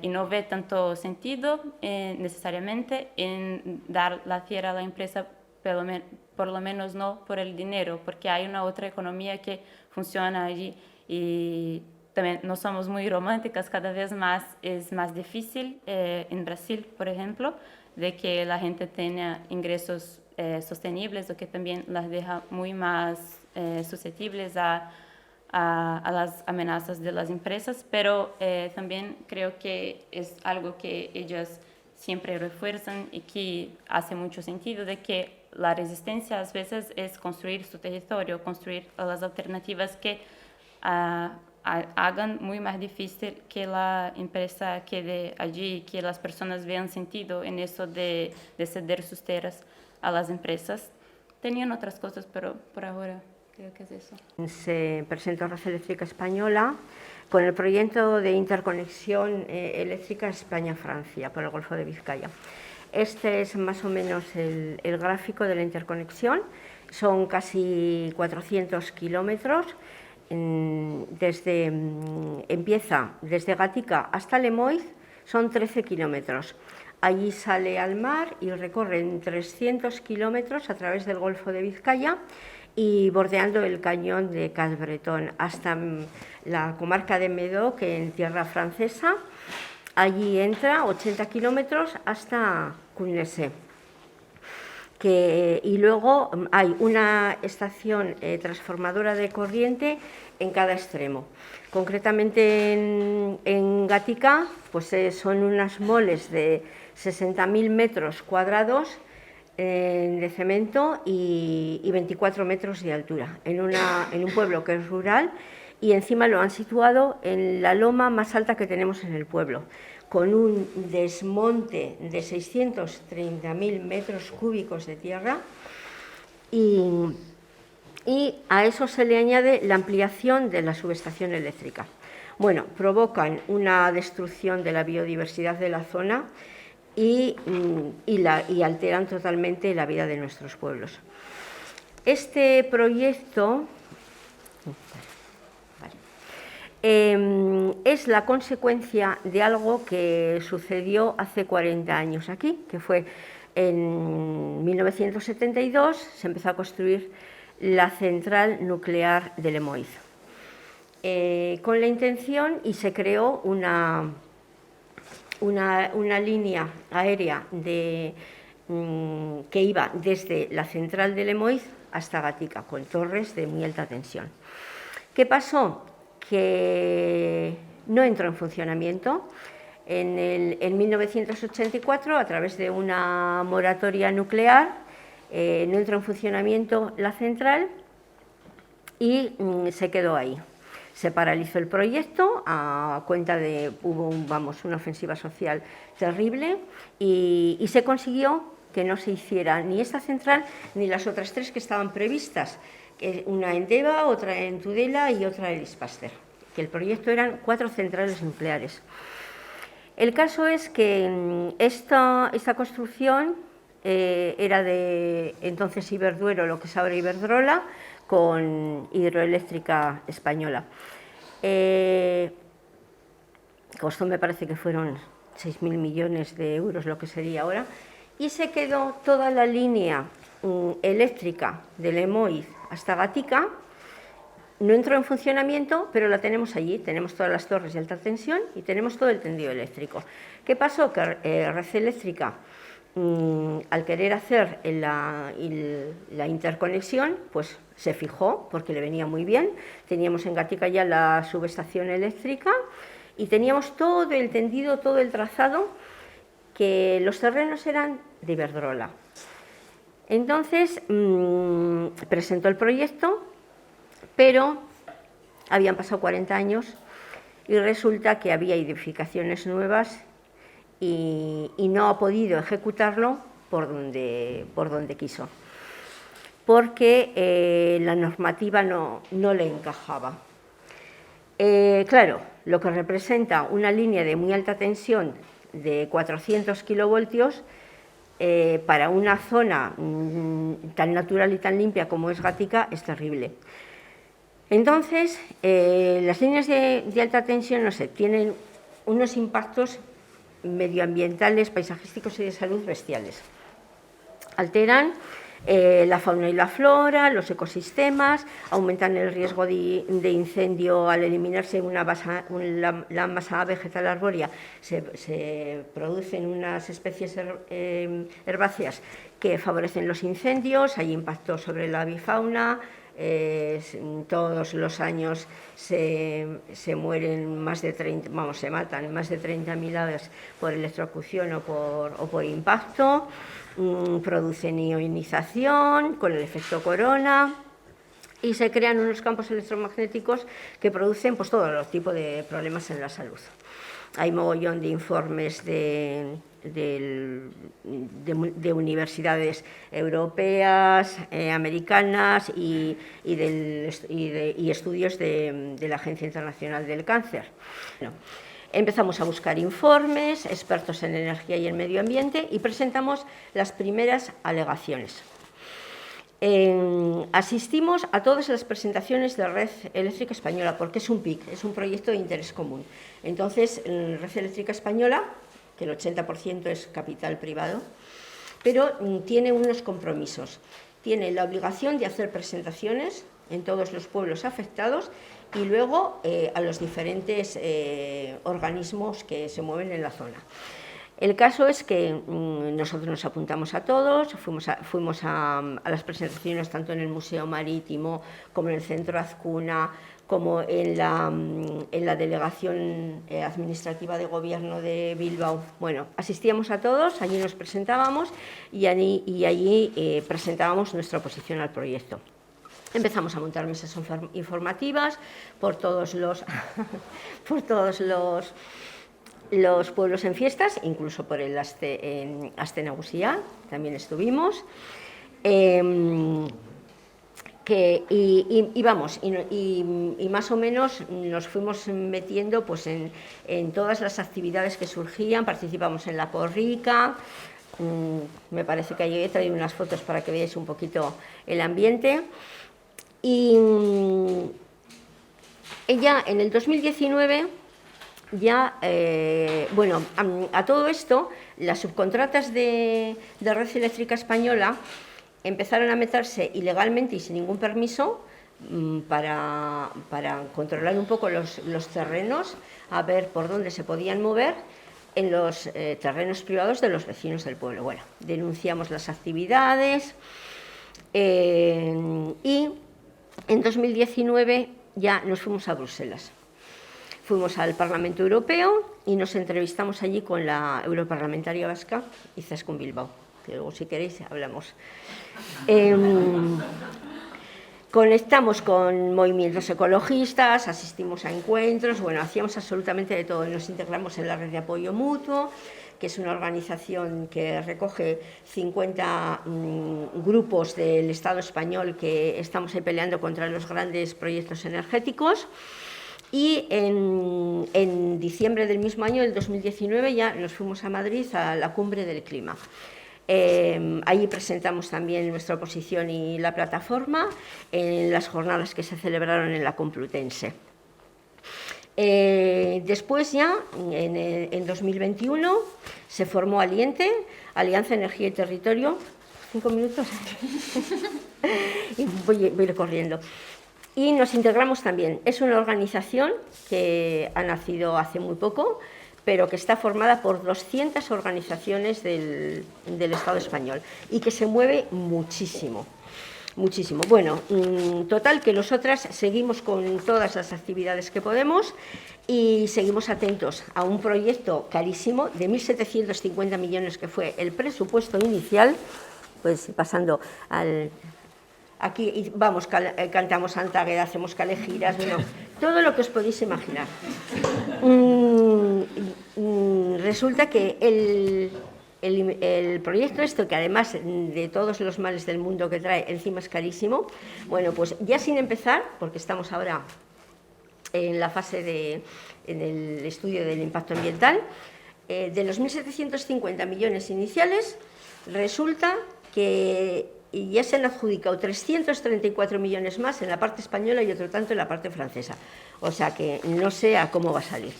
y no ve tanto sentido necesariamente en dar la tierra a la empresa, por lo menos no por el dinero, porque hay una otra economía que funciona allí y también no somos muy románticas, cada vez más es más difícil en Brasil, por ejemplo, de que la gente tenga ingresos sostenibles, o que también las deja muy más susceptibles a las amenazas de las empresas, pero también creo que es algo que ellas siempre refuerzan y que hace mucho sentido, de que la resistencia a veces es construir su territorio, construir las alternativas que hagan muy más difícil que la empresa quede allí, que las personas vean sentido en eso de ceder sus tierras a las empresas. Tenían otras cosas, pero por ahora creo que es eso. Se presentó Red Eléctrica Española con el proyecto de interconexión eléctrica España-Francia por el Golfo de Vizcaya. Este es más o menos el gráfico de la interconexión. Son casi 400 kilómetros. Empieza desde Gatica hasta Lemoiz, son 13 kilómetros. Allí sale al mar y recorren 300 kilómetros a través del Golfo de Vizcaya y bordeando el cañón de Cabretón hasta la comarca de Médoc, en tierra francesa. Allí entra 80 kilómetros hasta Cunese. Y luego hay una estación transformadora de corriente en cada extremo. Concretamente en Gatica pues son unas moles de 60.000 metros cuadrados de cemento y 24 metros de altura, en un pueblo que es rural, y encima lo han situado en la loma más alta que tenemos en el pueblo, con un desmonte de 630.000 metros cúbicos de tierra, y a eso se le añade la ampliación de la subestación eléctrica. Bueno, provocan una destrucción de la biodiversidad de la zona y alteran totalmente la vida de nuestros pueblos. Este proyecto es la consecuencia de algo que sucedió hace 40 años aquí, que fue en 1972, se empezó a construir la central nuclear de Lemoiz, con la intención, y se creó una línea aérea que iba desde la central de Lemoiz hasta Gatica, con torres de muy alta tensión. ¿Qué pasó? Que no entró en funcionamiento. En 1984, a través de una moratoria nuclear, no entró en funcionamiento la central y se quedó ahí. Se paralizó el proyecto a cuenta de hubo una ofensiva social terrible y se consiguió que no se hiciera ni esta central ni las otras tres que estaban previstas, una en Deva, otra en Tudela y otra en Ispaster, que el proyecto eran 4 centrales nucleares. El caso es que esta construcción era de entonces Iberduero, lo que es ahora Iberdrola, con Hidroeléctrica Española. Costó, me parece que fueron 6.000 millones de euros, lo que sería ahora, y se quedó toda la línea eléctrica de Lemoiz hasta Gatica no entró en funcionamiento, pero la tenemos allí, tenemos todas las torres de alta tensión y tenemos todo el tendido eléctrico. ¿Qué pasó? Que Red Eléctrica, al querer hacer la interconexión, pues se fijó, porque le venía muy bien. Teníamos en Gatica ya la subestación eléctrica y teníamos todo el tendido, todo el trazado, que los terrenos eran de Iberdrola. Entonces presentó el proyecto, pero habían pasado 40 años y resulta que había edificaciones nuevas y no ha podido ejecutarlo por donde quiso, porque la normativa no le encajaba. Claro, lo que representa una línea de muy alta tensión de 400 kilovoltios para una zona tan natural y tan limpia como es Gatica es terrible. Entonces, las líneas de alta tensión, no sé, tienen unos impactos medioambientales, paisajísticos y de salud bestiales. Alteran la fauna y la flora, los ecosistemas, aumentan el riesgo de incendio al eliminarse la masa vegetal arbórea. Se producen unas especies herbáceas que favorecen los incendios, hay impacto sobre la avifauna. Todos los años se mueren se matan más de 30.000 aves por electrocución o por impacto, producen ionización con el efecto corona y se crean unos campos electromagnéticos que producen pues, todo tipo de problemas en la salud. Hay mogollón de informes de universidades europeas, americanas y estudios de la Agencia Internacional del Cáncer. Bueno, empezamos a buscar informes, expertos en energía y en medio ambiente y presentamos las primeras alegaciones. Asistimos a todas las presentaciones de Red Eléctrica Española porque es un PIC, es un proyecto de interés común. Entonces, Red Eléctrica Española, que el 80% es capital privado, pero tiene unos compromisos. Tiene la obligación de hacer presentaciones en todos los pueblos afectados y luego a los diferentes organismos que se mueven en la zona. El caso es que nosotros nos apuntamos a todos, fuimos a las presentaciones tanto en el Museo Marítimo como en el Centro Azcuna, como en la Delegación Administrativa de Gobierno de Bilbao. Bueno, asistíamos a todos, allí nos presentábamos y allí presentábamos nuestra oposición al proyecto. Empezamos a montar mesas informativas por todos los pueblos en fiestas, incluso por el Aste Nagusia, también estuvimos. Y más o menos nos fuimos metiendo pues, en todas las actividades que surgían, participamos en la Porrica, me parece que he traído unas fotos para que veáis un poquito el ambiente. Y ella en el 2019... Ya, a todo esto, las subcontratas de Red Eléctrica Española empezaron a meterse ilegalmente y sin ningún permiso para controlar un poco los terrenos, a ver por dónde se podían mover en los terrenos privados de los vecinos del pueblo. Bueno, denunciamos las actividades y en 2019 ya nos fuimos a Bruselas. Fuimos al Parlamento Europeo y nos entrevistamos allí con la europarlamentaria vasca, Izaskun Bilbao, que luego si queréis hablamos. Conectamos con movimientos ecologistas, asistimos a encuentros, bueno, hacíamos absolutamente de todo. Nos integramos en la red de apoyo mutuo, que es una organización que recoge 50 grupos del Estado español que estamos ahí peleando contra los grandes proyectos energéticos. Y en diciembre del mismo año, del 2019, ya nos fuimos a Madrid a la Cumbre del Clima. Allí presentamos también nuestra oposición y la plataforma en las jornadas que se celebraron en la Complutense. Después ya, en 2021, se formó Aliente, Alianza Energía y Territorio. 5 minutos. Y voy corriendo. y nos integramos también. Es una organización que ha nacido hace muy poco, pero que está formada por 200 organizaciones del Estado español y que se mueve muchísimo. Muchísimo. Bueno, total que nosotras seguimos con todas las actividades que podemos y seguimos atentos a un proyecto carísimo de 1.750 millones que fue el presupuesto inicial, pues pasando al... Aquí vamos, cantamos Antágueda, hacemos calegiras, bueno, todo lo que os podéis imaginar. Resulta que el proyecto esto, que además de todos los males del mundo que trae, encima es carísimo, bueno, pues ya sin empezar, porque estamos ahora en la fase en el estudio del impacto ambiental, de los 1.750 millones iniciales, resulta que ya se han adjudicado 334 millones más en la parte española y otro tanto en la parte francesa. O sea que no sé a cómo va a salir.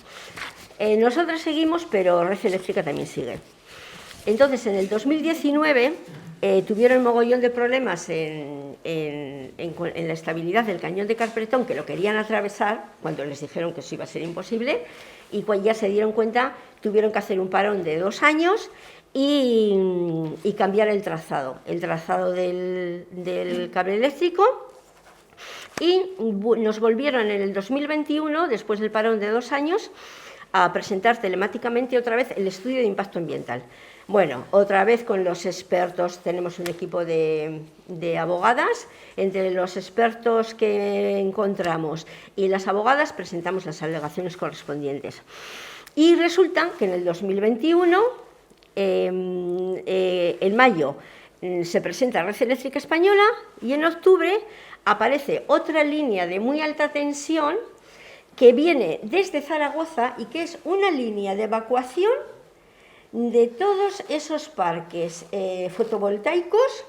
Nosotros seguimos, pero Red Eléctrica también sigue. Entonces, en el 2019 tuvieron mogollón de problemas en la estabilidad del cañón de Carpretón, que lo querían atravesar, cuando les dijeron que eso iba a ser imposible, y cuando ya se dieron cuenta, tuvieron que hacer un parón de 2 años y cambiar el trazado del cable eléctrico, y nos volvieron en el 2021, después del parón de 2 años, a presentar telemáticamente otra vez el estudio de impacto ambiental. Bueno, otra vez con los expertos, tenemos un equipo de abogadas, entre los expertos que encontramos y las abogadas presentamos las alegaciones correspondientes. Y resulta que en el 2021, en mayo, se presenta Red Eléctrica Española y en octubre aparece otra línea de muy alta tensión que viene desde Zaragoza y que es una línea de evacuación de todos esos parques fotovoltaicos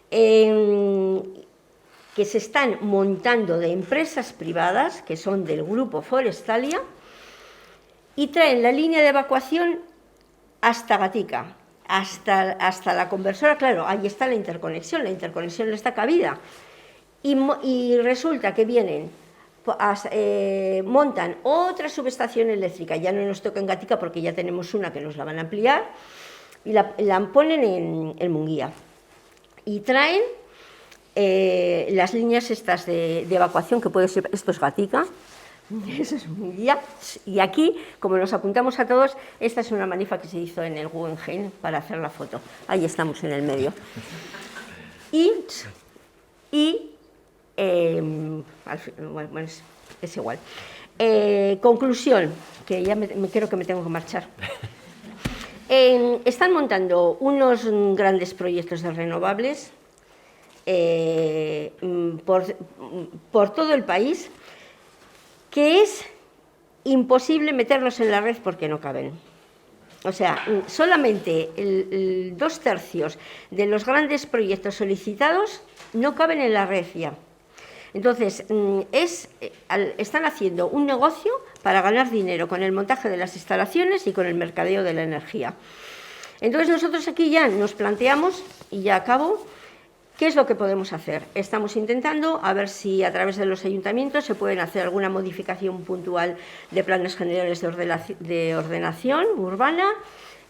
que se están montando de empresas privadas, que son del grupo Forestalia, y traen la línea de evacuación hasta Gatica, hasta la conversora. Claro, ahí está la interconexión no está cabida. Y resulta que vienen, montan otra subestación eléctrica, ya no nos toca en Gatica porque ya tenemos una que nos la van a ampliar, y la ponen en Munguía. Y traen las líneas estas de evacuación, que puede ser, esto es Gatica, eso es Munguía, y aquí, como nos apuntamos a todos, esta es una manifa que se hizo en el Guggenheim para hacer la foto. Ahí estamos en el medio. Bueno, es igual. Conclusión, que ya creo que me tengo que marchar. Están montando unos grandes proyectos de renovables por todo el país, que es imposible meterlos en la red porque no caben. O sea, solamente 2/3 de los grandes proyectos solicitados no caben en la red ya. Entonces, están haciendo un negocio para ganar dinero con el montaje de las instalaciones y con el mercadeo de la energía. Entonces, nosotros aquí ya nos planteamos, y ya acabo, ¿qué es lo que podemos hacer? Estamos intentando a ver si a través de los ayuntamientos se pueden hacer alguna modificación puntual de planes generales de ordenación urbana,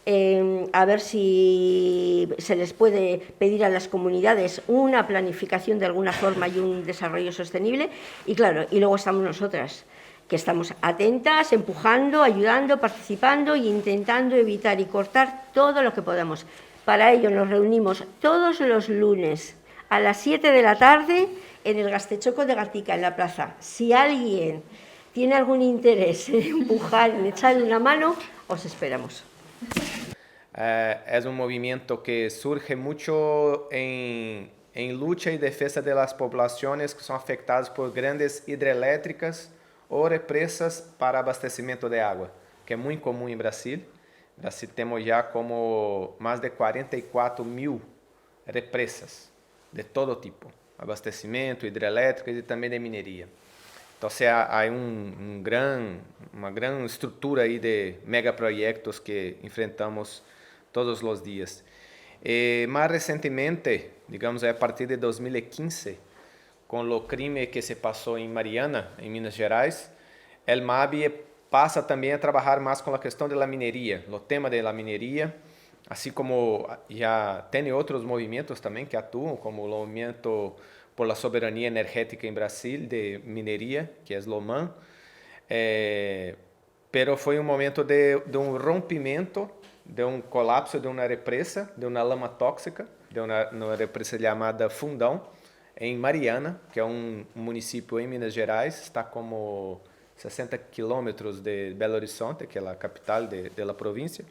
a ver si se les puede pedir a las comunidades una planificación de alguna forma y un desarrollo sostenible. Y claro, y luego estamos nosotras, que estamos atentas, empujando, ayudando, participando e intentando evitar y cortar todo lo que podamos. Para ello nos reunimos todos los lunes a las 7 de la tarde en el Gastechoco de Gatica, en la plaza. Si alguien tiene algún interés en empujar, en echarle una mano, os esperamos. Es un movimiento que surge mucho en lucha y defensa de las poblaciones que son afectadas por grandes hidroeléctricas o represas para abastecimiento de agua, que es muy común en Brasil. Brasil temos já como mais de 44.000 represas de todo tipo, abastecimento, hidrelétricas e também de mineria. Então, há uma grande estrutura aí de megaproyectos que enfrentamos todos os dias. Mais recentemente, digamos, a partir de 2015, con lo crimen que se pasó en Mariana, en Minas Gerais, el MAB pasa también a trabajar más con la cuestión de la minería, el tema de la minería, así como ya tiene otros movimientos también que actúan, como el movimiento por la soberanía energética en Brasil de minería, que es LOMAN, pero fue un momento de un rompimiento, de un colapso de una represa, de una lama tóxica, de una represa llamada Fundão, em Mariana, que é um município em Minas Gerais, está como 60 quilômetros de Belo Horizonte, que é a capital da província.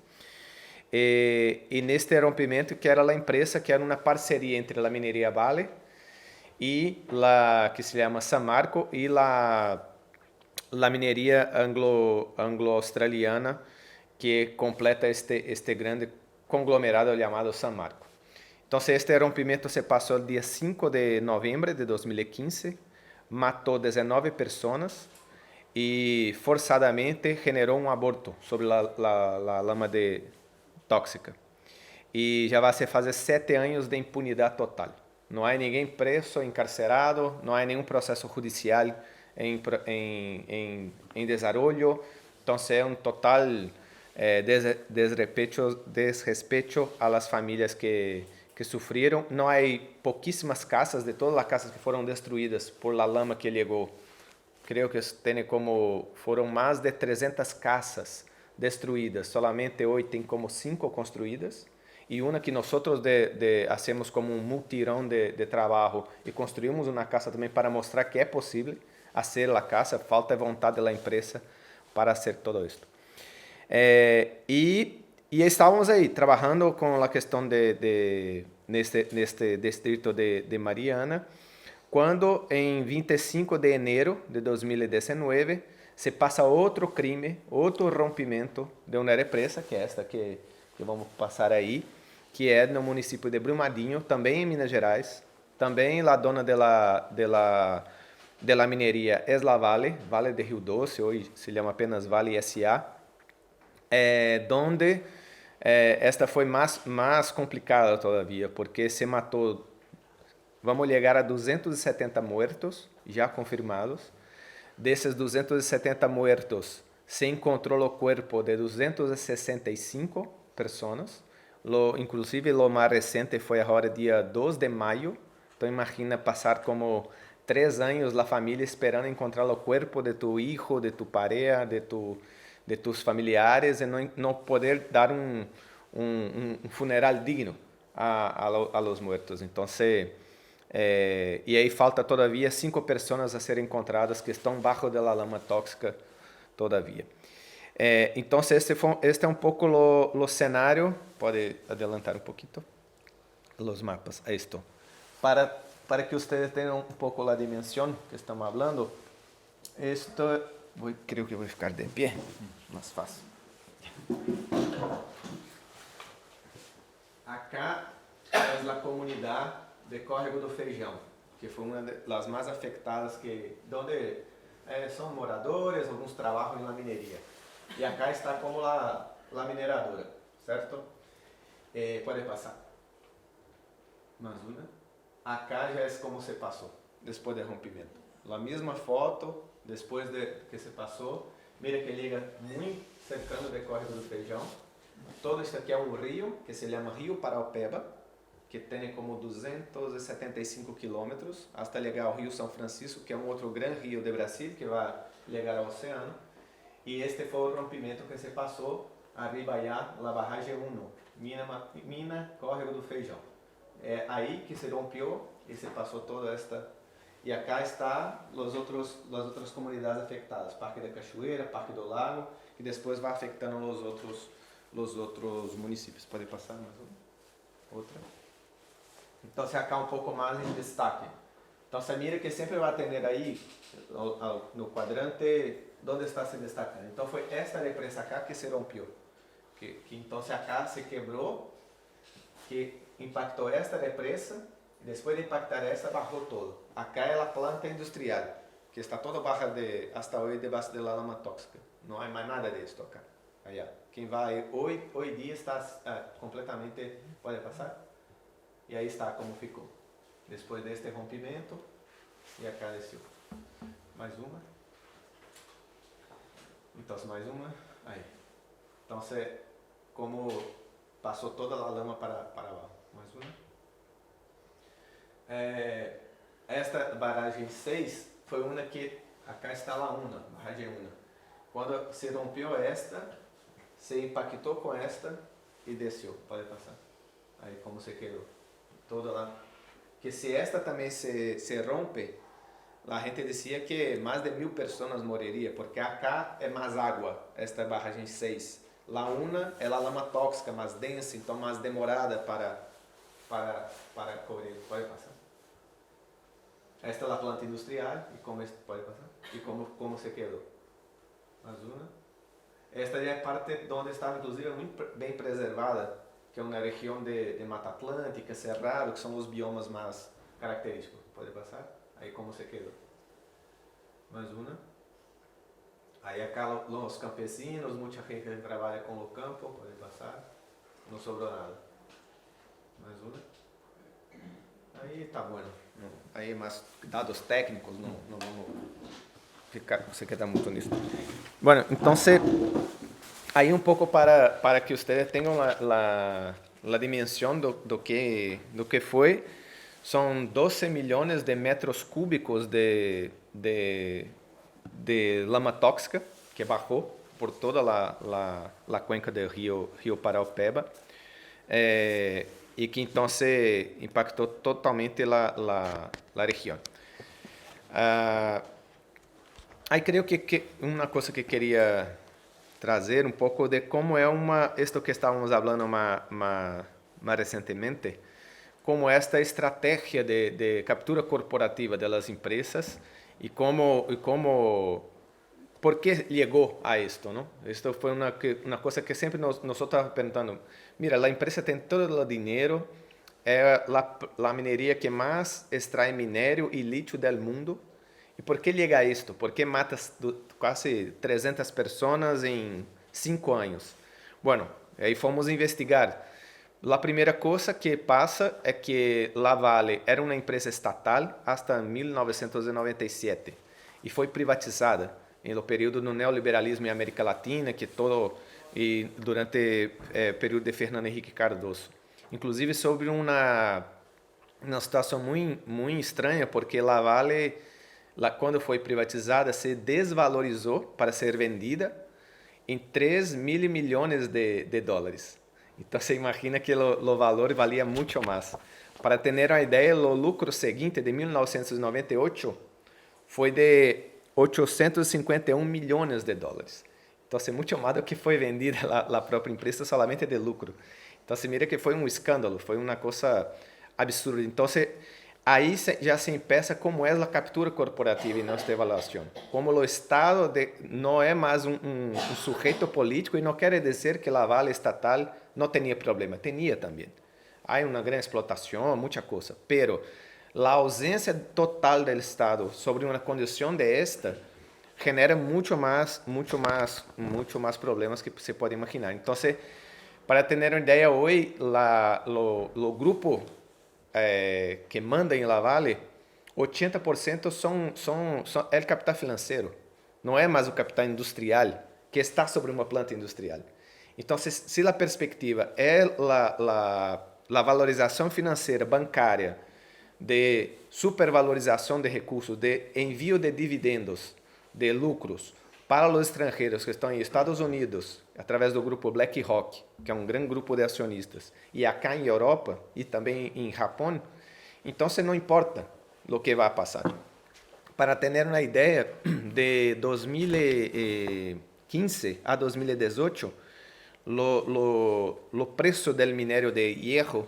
E neste rompimento, que era a empresa, que era uma parceria entre a mineria Vale e a que se chama Samarco e a mineria anglo-australiana, que completa este grande conglomerado chamado Samarco. Então, este rompimento se passou no dia 5 de novembro de 2015, matou 19 pessoas e forçadamente generou um aborto sobre a lama tóxica. E já vai se fazer 7 anos de impunidade total. Não há ninguém preso, encarcerado, não há nenhum processo judicial em desenvolvimento. Então, é um total desrespeito às famílias que sofreram. Não há pouquíssimas casas, de todas as casas que foram destruídas por la lama que chegou. Creio que foram mais de 300 casas destruídas. Solamente hoje tem como 5 construídas. E uma que nós hacemos como um multirão de trabalho e construímos uma casa também para mostrar que é possível fazer a casa. Falta vontade da empresa para fazer tudo isso. E estávamos aí trabalhando com a questão neste distrito de Mariana, quando em 25 de enero de 2019 se passa outro crime, outro rompimento de uma represa, que é esta que vamos passar aí, que é no município de Brumadinho, também em Minas Gerais. Também a dona da mineria é la Vale de Rio Doce, hoje se chama apenas Vale S.A., donde esta foi mais complicada todavia, porque se matou, vamos chegar a 270 mortos já confirmados. Desses 270 mortos, se encontrou o corpo de 265 pessoas. Inclusive, o mais recente foi agora dia 2 de maio. Então, imagina passar como 3 anos a família esperando encontrar o corpo de tu hijo, de tu pareja, de tus familiares e não poder dar um funeral digno a los muertos. Então, e aí falta todavia 5 pessoas a serem encontradas que estão baixo da lama tóxica todavia. Então, este é um pouco o cenário. Pode adelantar um pouquinho os mapas. Isto. Para que vocês tenham um pouco a dimensão que estamos falando, creo que voy a ficar de pie, más fácil. Acá es la comunidad de Córrego do Feijão, que foi uma das mais afetadas, donde são moradores, alguns trabalham na mineria. E acá está como a mineradora, certo? Pode passar. Mais uma. Acá já é como se passou, depois do rompimento. A mesma foto, depois de que se passou. Mira que liga muito cercano de Córrego do Feijão. Todo isso aqui é um rio que se chama Rio Paraopeba, que tem como 275 quilômetros até chegar ao Rio São Francisco, que é um outro grande rio de Brasil que vai chegar ao oceano. E este foi o rompimento que se passou arriba allá, la barragem 1, Mina Córrego do Feijão. É aí que se rompeu e se passou toda esta. E acá está as outras comunidades afetadas, Parque da Cachoeira, Parque do Lago, que depois vai afetando os outros municípios. Pode passar mais uma? Outra. Então, se acá um pouco mais em destaque. Então, você mira que sempre vai ter aí, no quadrante, onde está se destacando. Então, foi esta represa acá que se rompeu. Que então, se acá se quebrou, que impactou esta represa, depois de impactar essa, barrou todo. Acá é a planta industrial, que está toda barra hasta hoje debaixo da lama tóxica. Não há mais nada disso acá. Allá. Quem vai hoje dia está completamente... Pode passar? E aí está como ficou. Depois deste rompimento, e acá desceu. Mais uma. Então, mais uma. Aí. Então, como passou toda a lama para abaixo. Mais uma. Esta barragem 6 foi uma que, acá está lá uma, barragem 1. Quando se rompeu esta, se impactou com esta e desceu. Pode passar. Aí como se quedou. Toda lá. Que se esta também se rompe, a gente dizia que mais de 1000 pessoas morreriam, porque acá é mais água, esta barragem 6. La una é a lama tóxica, mais densa, então mais demorada para correr. Pode passar. Esta é a planta industrial, e como pode passar? E como se quedou. Mais uma. Esta é a parte onde estava, inclusive, muito bem preservada, que é uma região de Mata Atlântica, Cerrado, que são os biomas mais característicos. Pode passar? Aí como se quedou. Mais uma. Aí acá os campesinos, muita gente que trabalha com o campo, pode passar. Não sobrou nada. Mais uma. Aí tá bom. Aí mais dados técnicos, não vamos ficar, você quer dar muito nisso. Bueno, então aí um pouco para que vocês tenham a dimensão do que foi. São 12 milhões de metros cúbicos de lama tóxica que bajou por toda a cuenca do rio Paraopeba, e que então se impactou totalmente a região. Aí creio que uma coisa que queria trazer um pouco de como é isto que estávamos falando mais recentemente, como esta estratégia de captura corporativa das empresas e por que chegou a isto, não? Isto foi uma coisa que sempre nós estávamos perguntando. Mira, a empresa tem todo o dinheiro, é a mineria que mais extrai minério e lítio do mundo. E por que chega a isto? Por que mata quase 300 pessoas em 5 anos? Bueno, aí fomos investigar. A primeira coisa que passa é que La Vale era uma empresa estatal até 1997 e foi privatizada no período do neoliberalismo em América Latina, e durante o período de Fernando Henrique Cardoso. Inclusive sobre uma situação muito estranha, porque La Vale, quando foi privatizada, se desvalorizou para ser vendida em 3 mil milhões de dólares. Então, você imagina que o valor valia muito mais. Para ter uma ideia, o lucro seguinte de 1998 foi de 851 milhões de dólares. Então, é muito mais do que foi vendida a própria empresa somente de lucro. Então, se mira que foi um escândalo, foi uma coisa absurda. Então, aí já se empieza como é a captura corporativa em nossa avaliação. Como o Estado não é mais um sujeito político, e não quer dizer que a Vale estatal não tinha problema. Tinha também. Há uma grande explotação, muita coisa. Pero a ausência total do Estado sobre uma condição desta genera muito mais problemas que se pode imaginar. Então, para ter uma ideia, hoje, o grupo que manda em La Vale, 80% é o capital financeiro. Não é mais o capital industrial, que está sobre uma planta industrial. Então, se a perspectiva é a valorização financeira bancária, de supervalorização de recursos, de envio de dividendos, de lucros para os estrangeiros que estão em Estados Unidos, através do grupo BlackRock, que é um grande grupo de acionistas, e acá em Europa e também em Japão, então não importa o que vai passar. Para ter uma ideia, de 2015 a 2018, o preço do minério de hierro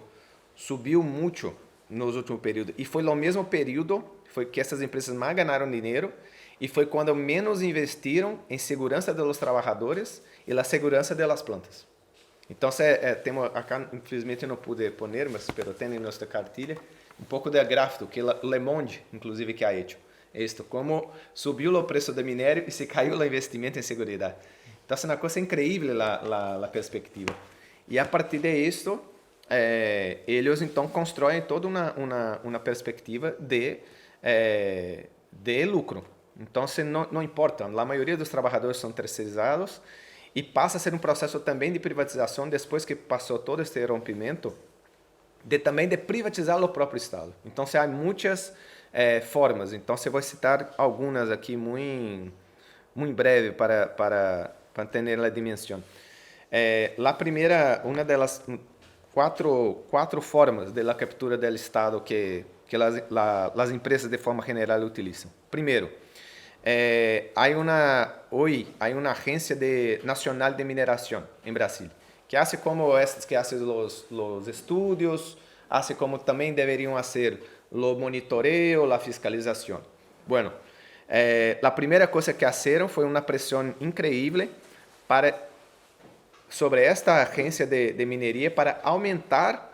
subiu muito nos últimos períodos. E foi o mesmo período foi que essas empresas mais ganharam dinheiro e foi quando menos investiram em segurança dos trabalhadores e a segurança das plantas. Então, temos acá, infelizmente não pude poner, mas tem em nossa cartilha um pouco de gráfico que Le Monde, inclusive, que ha hecho. Isto, como subiu o preço do minério e se caiu o investimento em segurança. Então, é uma coisa incrível a perspectiva. E a partir de isso, eles então constroem toda uma perspectiva de de lucro. Entonces, não importa, a maioria dos trabalhadores são terceirizados e passa a ser um processo também de privatização depois que passou todo este rompimento, também de privatizar o próprio Estado. Então, há muitas formas. Então, vou citar algumas aqui muito breve para ter a dimensão. A primeira, uma das quatro formas de la captura do Estado que as empresas de forma geral utilizam. Primeiro, hoje há uma agência nacional de mineração em Brasil, que hace como estas que hacen los estudios, hace como também deveriam hacer o monitoreo, a fiscalização. Bueno, a primeira coisa que fizeram foi uma pressão increíble sobre esta agência de mineria para aumentar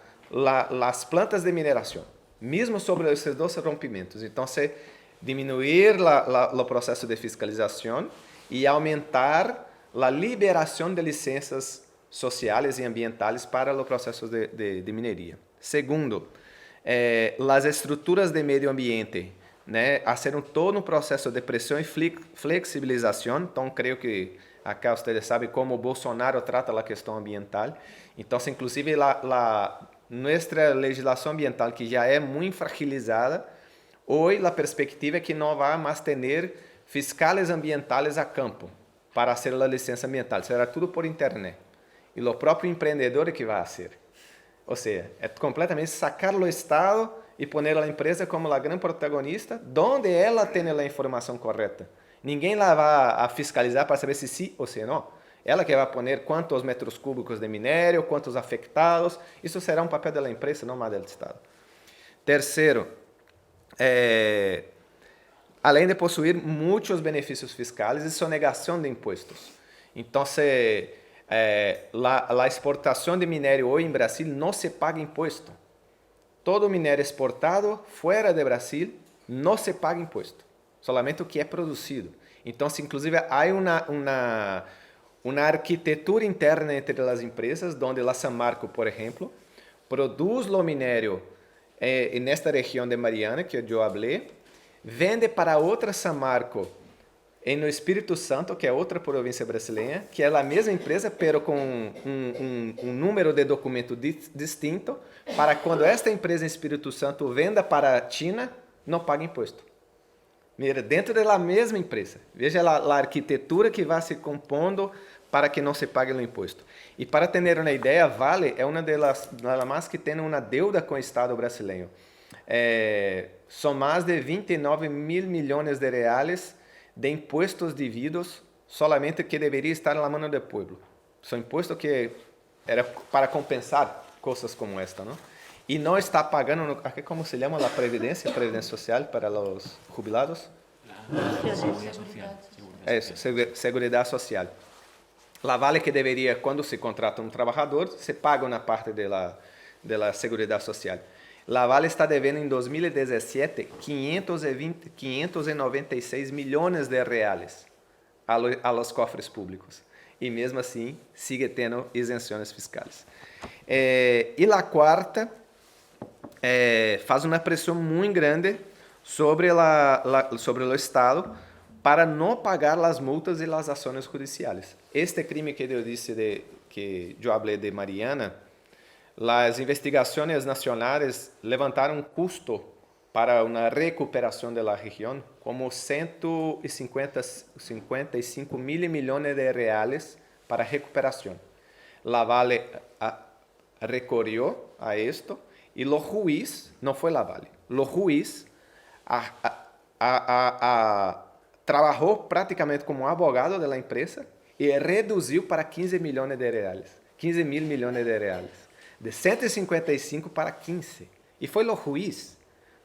as plantas de mineração, mesmo sobre esses dois rompimentos. Então, diminuir o processo de fiscalização e aumentar a liberação de licenças sociais e ambientais para os processos de mineria. Segundo, as estruturas de meio ambiente, hacer todo um processo de pressão e flexibilização. Então, creio que acá vocês sabem como Bolsonaro trata a questão ambiental. Então, inclusive, nossa legislação ambiental, que já é muito fragilizada, hoje a perspectiva é que não vai mais ter fiscais ambientais a campo para fazer a licença ambiental. Será tudo por internet. E o próprio empreendedor é que vai fazer. Ou seja, é completamente sacar o Estado e pôr a empresa como a grande protagonista, onde ela tem a informação correta. Ninguém lá vai a fiscalizar para saber se sim ou se não. Ela que vai pôr quantos metros cúbicos de minério, quantos afetados. Isso será um papel da empresa, não mais do Estado. Terceiro, além de possuir muitos benefícios fiscais e sonegação de impostos. Então, a exportação de minério hoje em Brasil não se paga imposto. Todo minério exportado fora de Brasil não se paga imposto, solamente o que é produzido. Então, inclusive, há uma arquitetura interna entre as empresas, onde a Samarco, por exemplo, produz o minério nesta região de Mariana, que eu falei, vende para outra Samarco no Espírito Santo, que é outra província brasileira, que é a mesma empresa, mas com um número de documento distinto, para quando esta empresa em Espírito Santo venda para a China, não paga imposto. Mira, dentro da mesma empresa. Veja a arquitetura que vai se compondo para que não se pague o imposto. E para ter uma ideia, Vale é uma das mais que tem uma deuda com o Estado brasileiro. São mais de 29 mil milhões de reais de impostos devidos, solamente que deveria estar na mão do povo. São impostos que era para compensar coisas como esta, não? E não está pagando, como se chama, a previdência social para os jubilados? Isso, seguridade social. La Vale que deveria, quando se contrata um trabalhador, se paga uma parte da seguridade social. La Vale está devendo em 2017 596 milhões de reais a los cofres públicos. E mesmo assim, sigue tendo isenções fiscais. E a quarta, faz uma pressão muito grande sobre o Estado para não pagar as multas e as ações judiciais. Este crime que eu disse, que eu falei de Mariana, as investigações nacionais levantaram um custo para uma recuperação da região como 155 mil milhões de reais para recuperação. La Vale recorrió a esto e o juiz, não foi La Vale, o juiz trabalhou praticamente como abogado da empresa e reduziu para 15 milhões de reais, 15 mil milhões de reais. De 155 para 15. E foi o juiz.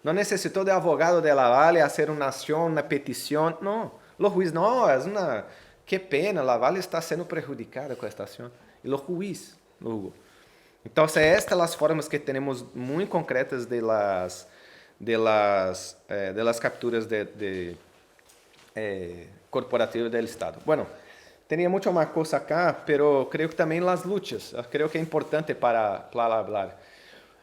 Não necessitou de advogado de La Vale fazer uma ação, uma petição. Não. O juiz, não, que pena, La Vale está sendo prejudicada com esta ação. E o juiz, Hugo. Então, estas são as formas que temos muito concretas de las capturas corporativas do Estado. Bueno, tenía mucho más cosas acá, pero creo que también las luchas. Creo que es importante para hablar.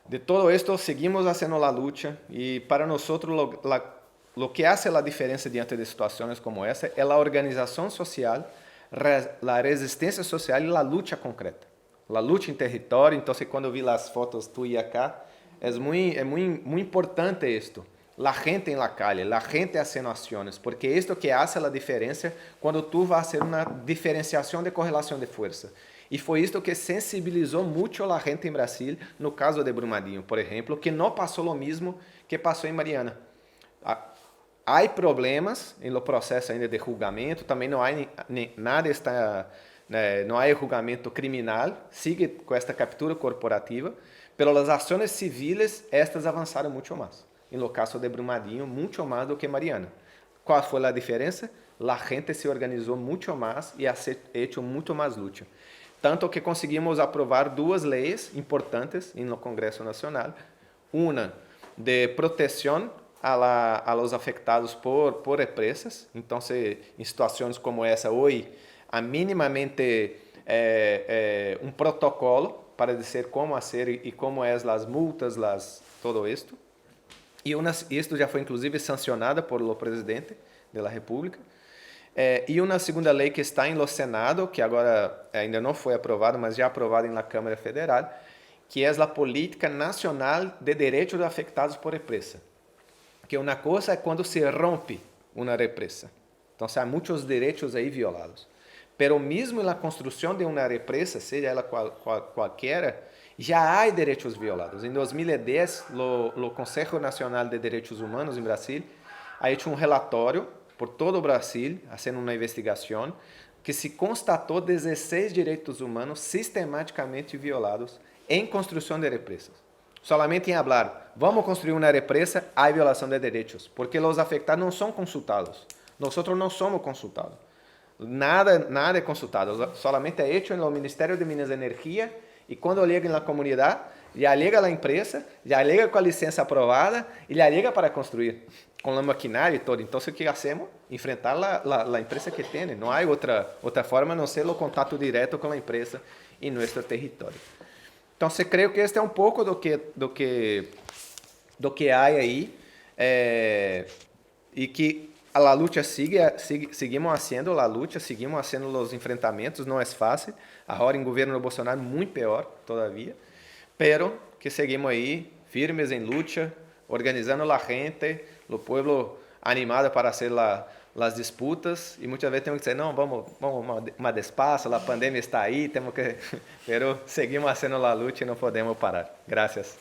De todo esto, seguimos haciendo la lucha y para nosotros lo que hace la diferencia diante de situaciones como esa es la organización social, la resistencia social y la lucha concreta. La lucha en territorio. Entonces, cuando vi las fotos tú y acá, es muy importante esto. La gente en la calle, la gente haciendo acciones, porque esto que hace la diferencia cuando tú vas a hacer una diferenciación de correlación de fuerza. E foi isto que sensibilizou muito a gente em Brasil, no caso de Brumadinho, por exemplo, que não passou o mesmo que passou em Mariana. Há problemas no processo ainda de julgamento, também não há nada não há julgamento criminal, sigue com esta captura corporativa, pelas ações civis, estas avançaram muito mais. No caso de Brumadinho, muito mais do que Mariana. Qual foi a diferença? A gente se organizou muito mais e ha hecho muito mais luta. Tanto que conseguimos aprovar duas leis importantes no Congresso Nacional. Uma de proteção a los afectados por represas. Então, em situações como essa, hoje, há minimamente um protocolo para dizer como fazer e como é as multas, todo isto. E isto já foi, inclusive, sancionada por o presidente da República. E uma segunda lei que está no Senado, que agora ainda não foi aprovada, mas já aprovada na Câmara Federal, que é a Política Nacional de Direitos Afectados por Represa. Que uma coisa é quando se rompe uma represa. Então, há muitos direitos aí violados. Pero mesmo na construção de uma represa, seja ela qualquer, já há direitos violados. Em 2010, o Conselho Nacional de Direitos Humanos em Brasil ha hecho um relatório por todo o Brasil, fazendo uma investigação, que se constatou 16 direitos humanos sistematicamente violados em construção de represas. Solamente em falar, vamos construir uma represa, há violação de direitos, porque os afetados não são consultados. Nós não somos consultados. Nada é consultado, solamente é hecho no Ministério de Minas e Energia, e quando chega na comunidade, já chega a empresa, já chega com a licença aprovada e já chega para construir, com a maquinária e todo. Então, o que fazemos? Enfrentar a empresa que tem. Não há outra forma a não ser o contato direto com a empresa em nosso território. Então, creio que este é um pouco do que há aí, e que a luta seguimos fazendo a luta, seguimos fazendo os enfrentamentos, não é fácil. Agora, em governo Bolsonaro, muito pior, todavia. Pero que seguimos aí, firmes em luta, organizando a gente, o povo animado para hacer as disputas, e muitas vezes temos que dizer, não, vamos mais despacio, a pandemia está aí, temos que... Pero seguimos fazendo a luta e não podemos parar. Gracias.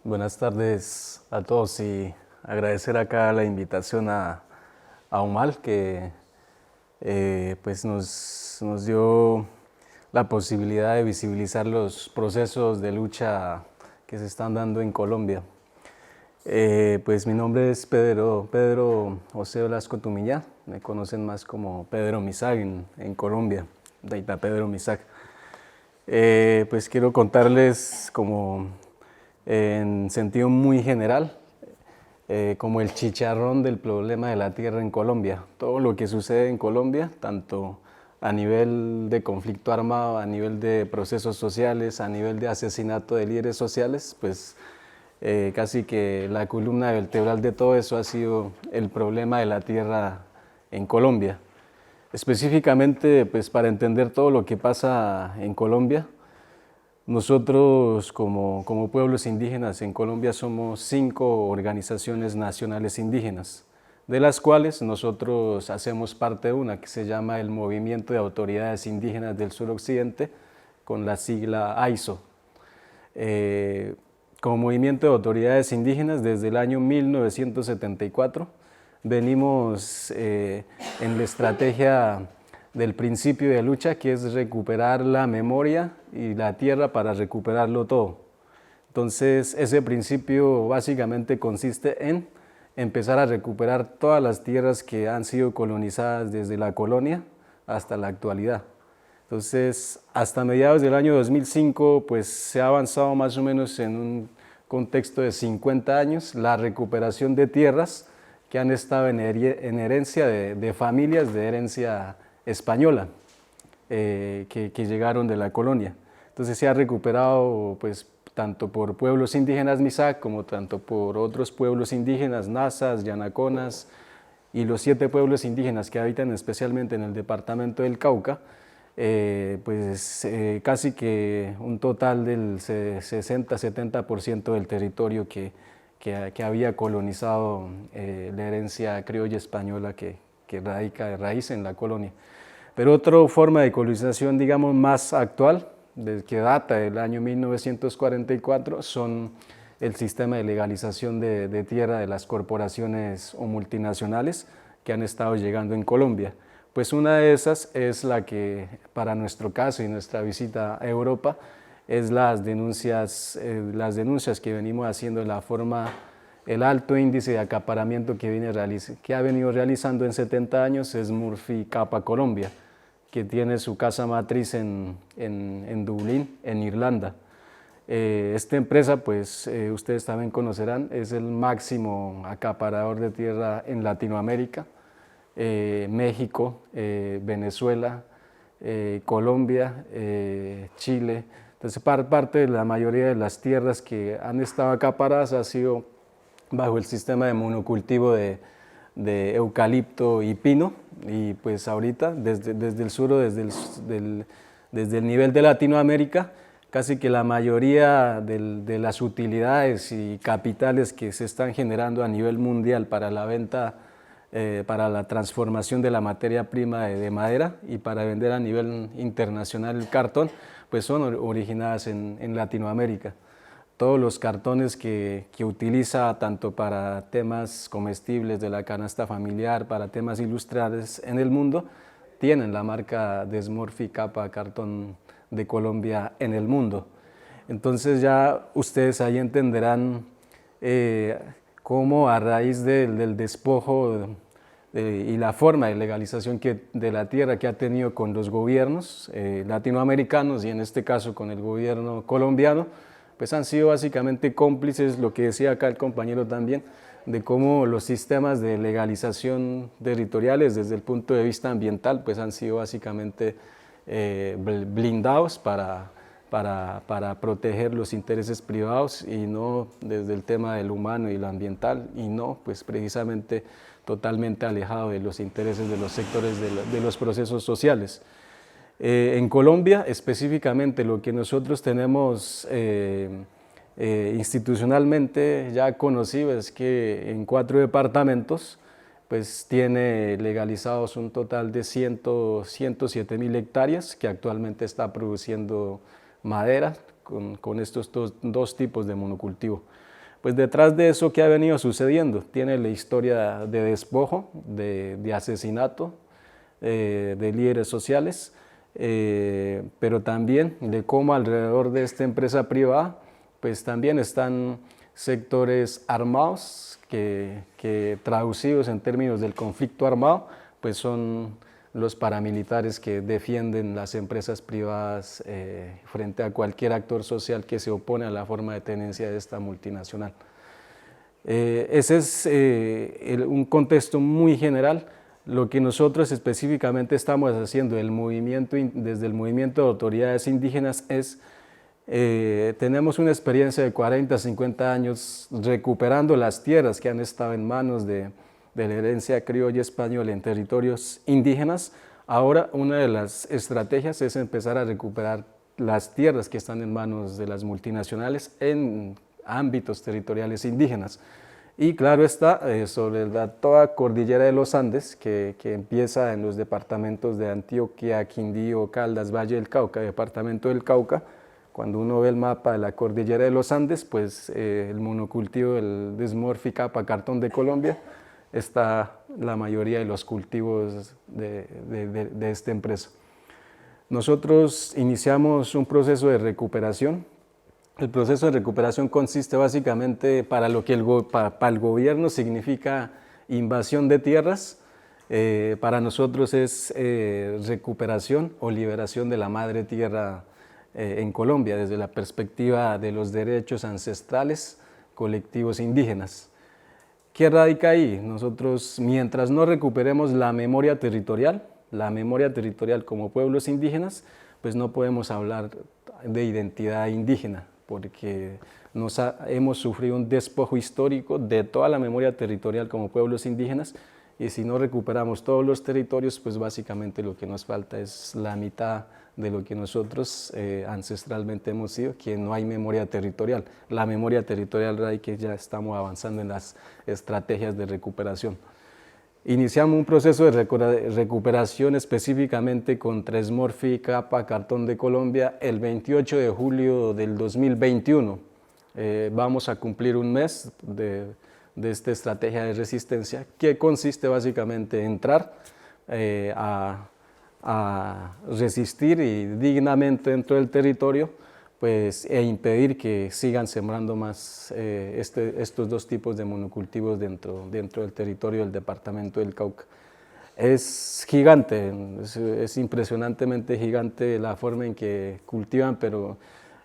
Buenas tardes a todos y agradecer acá la invitación a UMAL, que pues nos dio la posibilidad de visibilizar los procesos de lucha que se están dando en Colombia. Pues mi nombre es Pedro José Velasco Tumillá, me conocen más como Pedro Misac en Colombia, Daita Pedro Misac. Pues quiero contarles como en sentido muy general, como el chicharrón del problema de la tierra en Colombia. Todo lo que sucede en Colombia, tanto a nivel de conflicto armado, a nivel de procesos sociales, a nivel de asesinato de líderes sociales, pues casi que la columna vertebral de todo eso ha sido el problema de la tierra en Colombia. Específicamente, pues para entender todo lo que pasa en Colombia, nosotros como pueblos indígenas en Colombia somos 5 organizaciones nacionales indígenas, de las cuales nosotros hacemos parte de una que se llama el Movimiento de Autoridades Indígenas del Suroccidente, con la sigla AISO. Como Movimiento de Autoridades Indígenas, desde el año 1974, venimos en la estrategia del principio de lucha, que es recuperar la memoria y la tierra para recuperarlo todo. Entonces, ese principio básicamente consiste en empezar a recuperar todas las tierras que han sido colonizadas desde la colonia hasta la actualidad. Entonces, hasta mediados del año 2005, pues se ha avanzado más o menos en un contexto de 50 años la recuperación de tierras que han estado en herencia de familias de herencia española que llegaron de la colonia. Entonces se ha recuperado pues tanto por pueblos indígenas Misak como tanto por otros pueblos indígenas, Nazas, Yanaconas y los 7 pueblos indígenas que habitan especialmente en el departamento del Cauca, casi que un total del 60-70% del territorio que había colonizado la herencia criolla española que radica de raíz en la colonia. Pero otra forma de colonización, digamos, más actual, que data del año 1944, son el sistema de legalización de tierra de las corporaciones o multinacionales que han estado llegando en Colombia. Pues una de esas es la que, para nuestro caso y nuestra visita a Europa, es las denuncias que venimos haciendo de la forma, el alto índice de acaparamiento que ha venido realizando en 70 años es Murphy Capa Colombia, que tiene su casa matriz en Dublín, en Irlanda. Esta empresa, pues ustedes también conocerán, es el máximo acaparador de tierra en Latinoamérica. México, Venezuela, Colombia, Chile. Entonces, parte de la mayoría de las tierras que han estado acaparadas ha sido bajo el sistema de monocultivo de eucalipto y pino, y pues ahorita desde el sur o desde el nivel de Latinoamérica, casi que la mayoría de las utilidades y capitales que se están generando a nivel mundial para la venta, para la transformación de la materia prima de madera y para vender a nivel internacional el cartón, pues son originadas en Latinoamérica. Todos los cartones que utiliza tanto para temas comestibles de la canasta familiar, para temas ilustrados en el mundo, tienen la marca de Smurfy Capa Cartón de Colombia en el mundo. Entonces ya ustedes ahí entenderán cómo a raíz del despojo y la forma de legalización de la tierra que ha tenido con los gobiernos latinoamericanos y en este caso con el gobierno colombiano, pues han sido básicamente cómplices, lo que decía acá el compañero también, de cómo los sistemas de legalización territoriales desde el punto de vista ambiental pues han sido básicamente blindados para proteger los intereses privados y no desde el tema del humano y lo ambiental, y no pues precisamente totalmente alejado de los intereses de los sectores de los procesos sociales. En Colombia, específicamente, lo que nosotros tenemos institucionalmente ya conocido es que en 4 departamentos pues tiene legalizados un total de 107.000 hectáreas que actualmente está produciendo madera con estos dos tipos de monocultivo. Pues detrás de eso, ¿qué ha venido sucediendo? Tiene la historia de despojo, de asesinato de líderes sociales, pero también de cómo alrededor de esta empresa privada pues también están sectores armados que traducidos en términos del conflicto armado pues son los paramilitares que defienden las empresas privadas frente a cualquier actor social que se opone a la forma de tenencia de esta multinacional. Ese es un contexto muy general. Lo que nosotros específicamente estamos haciendo desde el movimiento de autoridades indígenas es, tenemos una experiencia de 40, 50 años recuperando las tierras que han estado en manos de la herencia criolla española en territorios indígenas. Ahora una de las estrategias es empezar a recuperar las tierras que están en manos de las multinacionales en ámbitos territoriales indígenas. Y claro está, sobre toda cordillera de los Andes, que empieza en los departamentos de Antioquia, Quindío, Caldas, Valle del Cauca, departamento del Cauca. Cuando uno ve el mapa de la cordillera de los Andes, pues el monocultivo del Smurfy Capa Cartón de Colombia está la mayoría de los cultivos de esta empresa. Nosotros iniciamos un proceso de recuperación. El proceso de recuperación consiste básicamente para lo que para el gobierno significa invasión de tierras, para nosotros es recuperación o liberación de la madre tierra en Colombia desde la perspectiva de los derechos ancestrales colectivos indígenas. ¿Qué radica ahí? Nosotros, mientras no recuperemos la memoria territorial como pueblos indígenas, pues no podemos hablar de identidad indígena. porque hemos sufrido un despojo histórico de toda la memoria territorial como pueblos indígenas, y si no recuperamos todos los territorios, pues básicamente lo que nos falta es la mitad de lo que nosotros ancestralmente hemos sido, que no hay memoria territorial. La memoria territorial hay que ya estamos avanzando en las estrategias de recuperación. Iniciamos un proceso de recuperación específicamente con Tresmorfi, Capa, Cartón de Colombia el 28 de julio del 2021. Vamos a cumplir un mes de esta estrategia de resistencia, que consiste básicamente en entrar a resistir y dignamente dentro del territorio, pues, e impedir que sigan sembrando más estos dos tipos de monocultivos dentro del territorio del departamento del Cauca. Es gigante, es impresionantemente gigante la forma en que cultivan, pero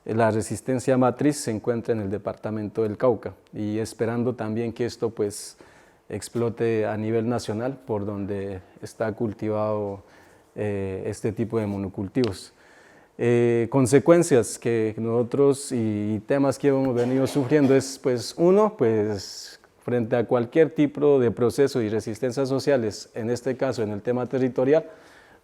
la resistencia matriz se encuentra en el departamento del Cauca, y esperando también que esto pues explote a nivel nacional por donde está cultivado este tipo de monocultivos. Consecuencias que nosotros y temas que hemos venido sufriendo es, pues, uno, pues, frente a cualquier tipo de proceso y resistencias sociales, en este caso en el tema territorial,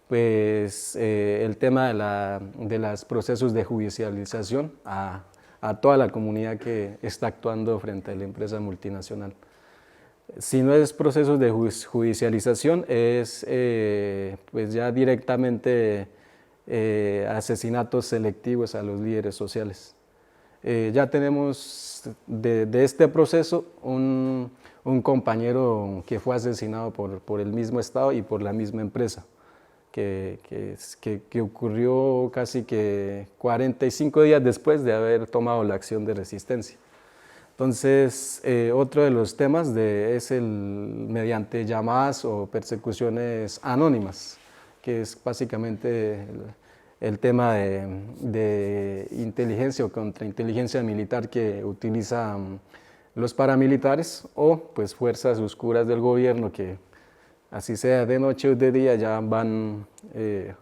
pues el tema de los procesos de judicialización a toda la comunidad que está actuando frente a la empresa multinacional. Si no es procesos de judicialización, es pues ya directamente asesinatos selectivos a los líderes sociales. Ya tenemos de este proceso un compañero que fue asesinado por el mismo Estado y por la misma empresa, que ocurrió casi que 45 días después de haber tomado la acción de resistencia. Entonces, otro de los temas es mediante llamadas o persecuciones anónimas, que es básicamente el tema de inteligencia o contrainteligencia militar que utilizan los paramilitares o pues fuerzas oscuras del gobierno que, así sea de noche o de día, ya van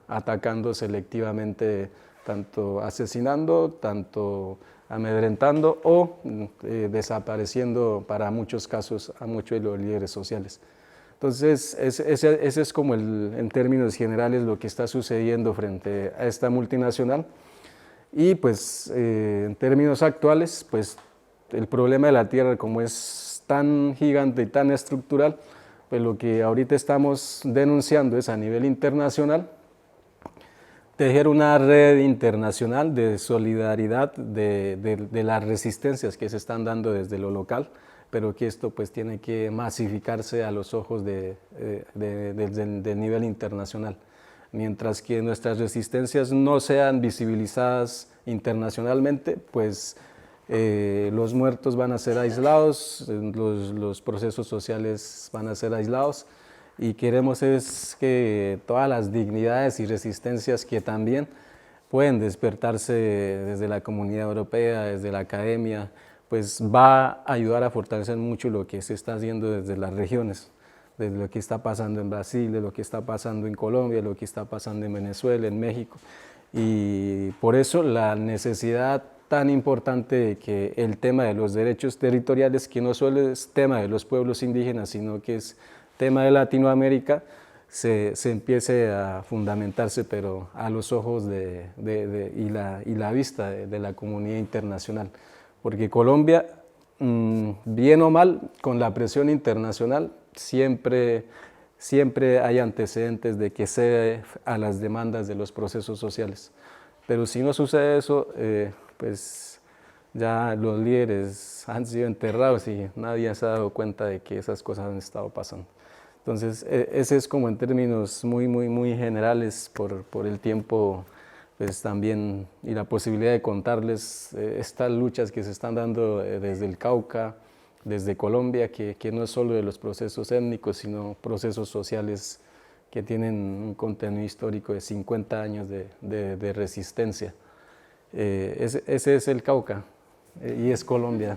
atacando selectivamente, tanto asesinando, tanto amedrentando o desapareciendo, para muchos casos, a muchos de los líderes sociales. Entonces, ese es como en términos generales lo que está sucediendo frente a esta multinacional. Y pues en términos actuales, pues el problema de la tierra, como es tan gigante y tan estructural, pues lo que ahorita estamos denunciando es a nivel internacional tejer una red internacional de solidaridad de las resistencias que se están dando desde lo local, pero que esto pues tiene que masificarse a los ojos del nivel internacional. Mientras que nuestras resistencias no sean visibilizadas internacionalmente, pues los muertos van a ser aislados, los procesos sociales van a ser aislados, y queremos es que todas las dignidades y resistencias que también pueden despertarse desde la comunidad europea, desde la academia, pues va a ayudar a fortalecer mucho lo que se está haciendo desde las regiones, desde lo que está pasando en Brasil, de lo que está pasando en Colombia, lo que está pasando en Venezuela, en México. Y por eso la necesidad tan importante de que el tema de los derechos territoriales, que no solo es tema de los pueblos indígenas, sino que es tema de Latinoamérica, se empiece a fundamentarse, pero a los ojos y la vista de la comunidad internacional. Porque Colombia, bien o mal, con la presión internacional, siempre hay antecedentes de que cede a las demandas de los procesos sociales. Pero si no sucede eso, pues ya los líderes han sido enterrados y nadie se ha dado cuenta de que esas cosas han estado pasando. Entonces, ese es como en términos muy generales por el tiempo, pues también, y la posibilidad de contarles estas luchas que se están dando desde el Cauca, desde Colombia, que no es solo de los procesos étnicos, sino procesos sociales que tienen un contenido histórico de 50 años de resistencia. Ese es el Cauca y es Colombia.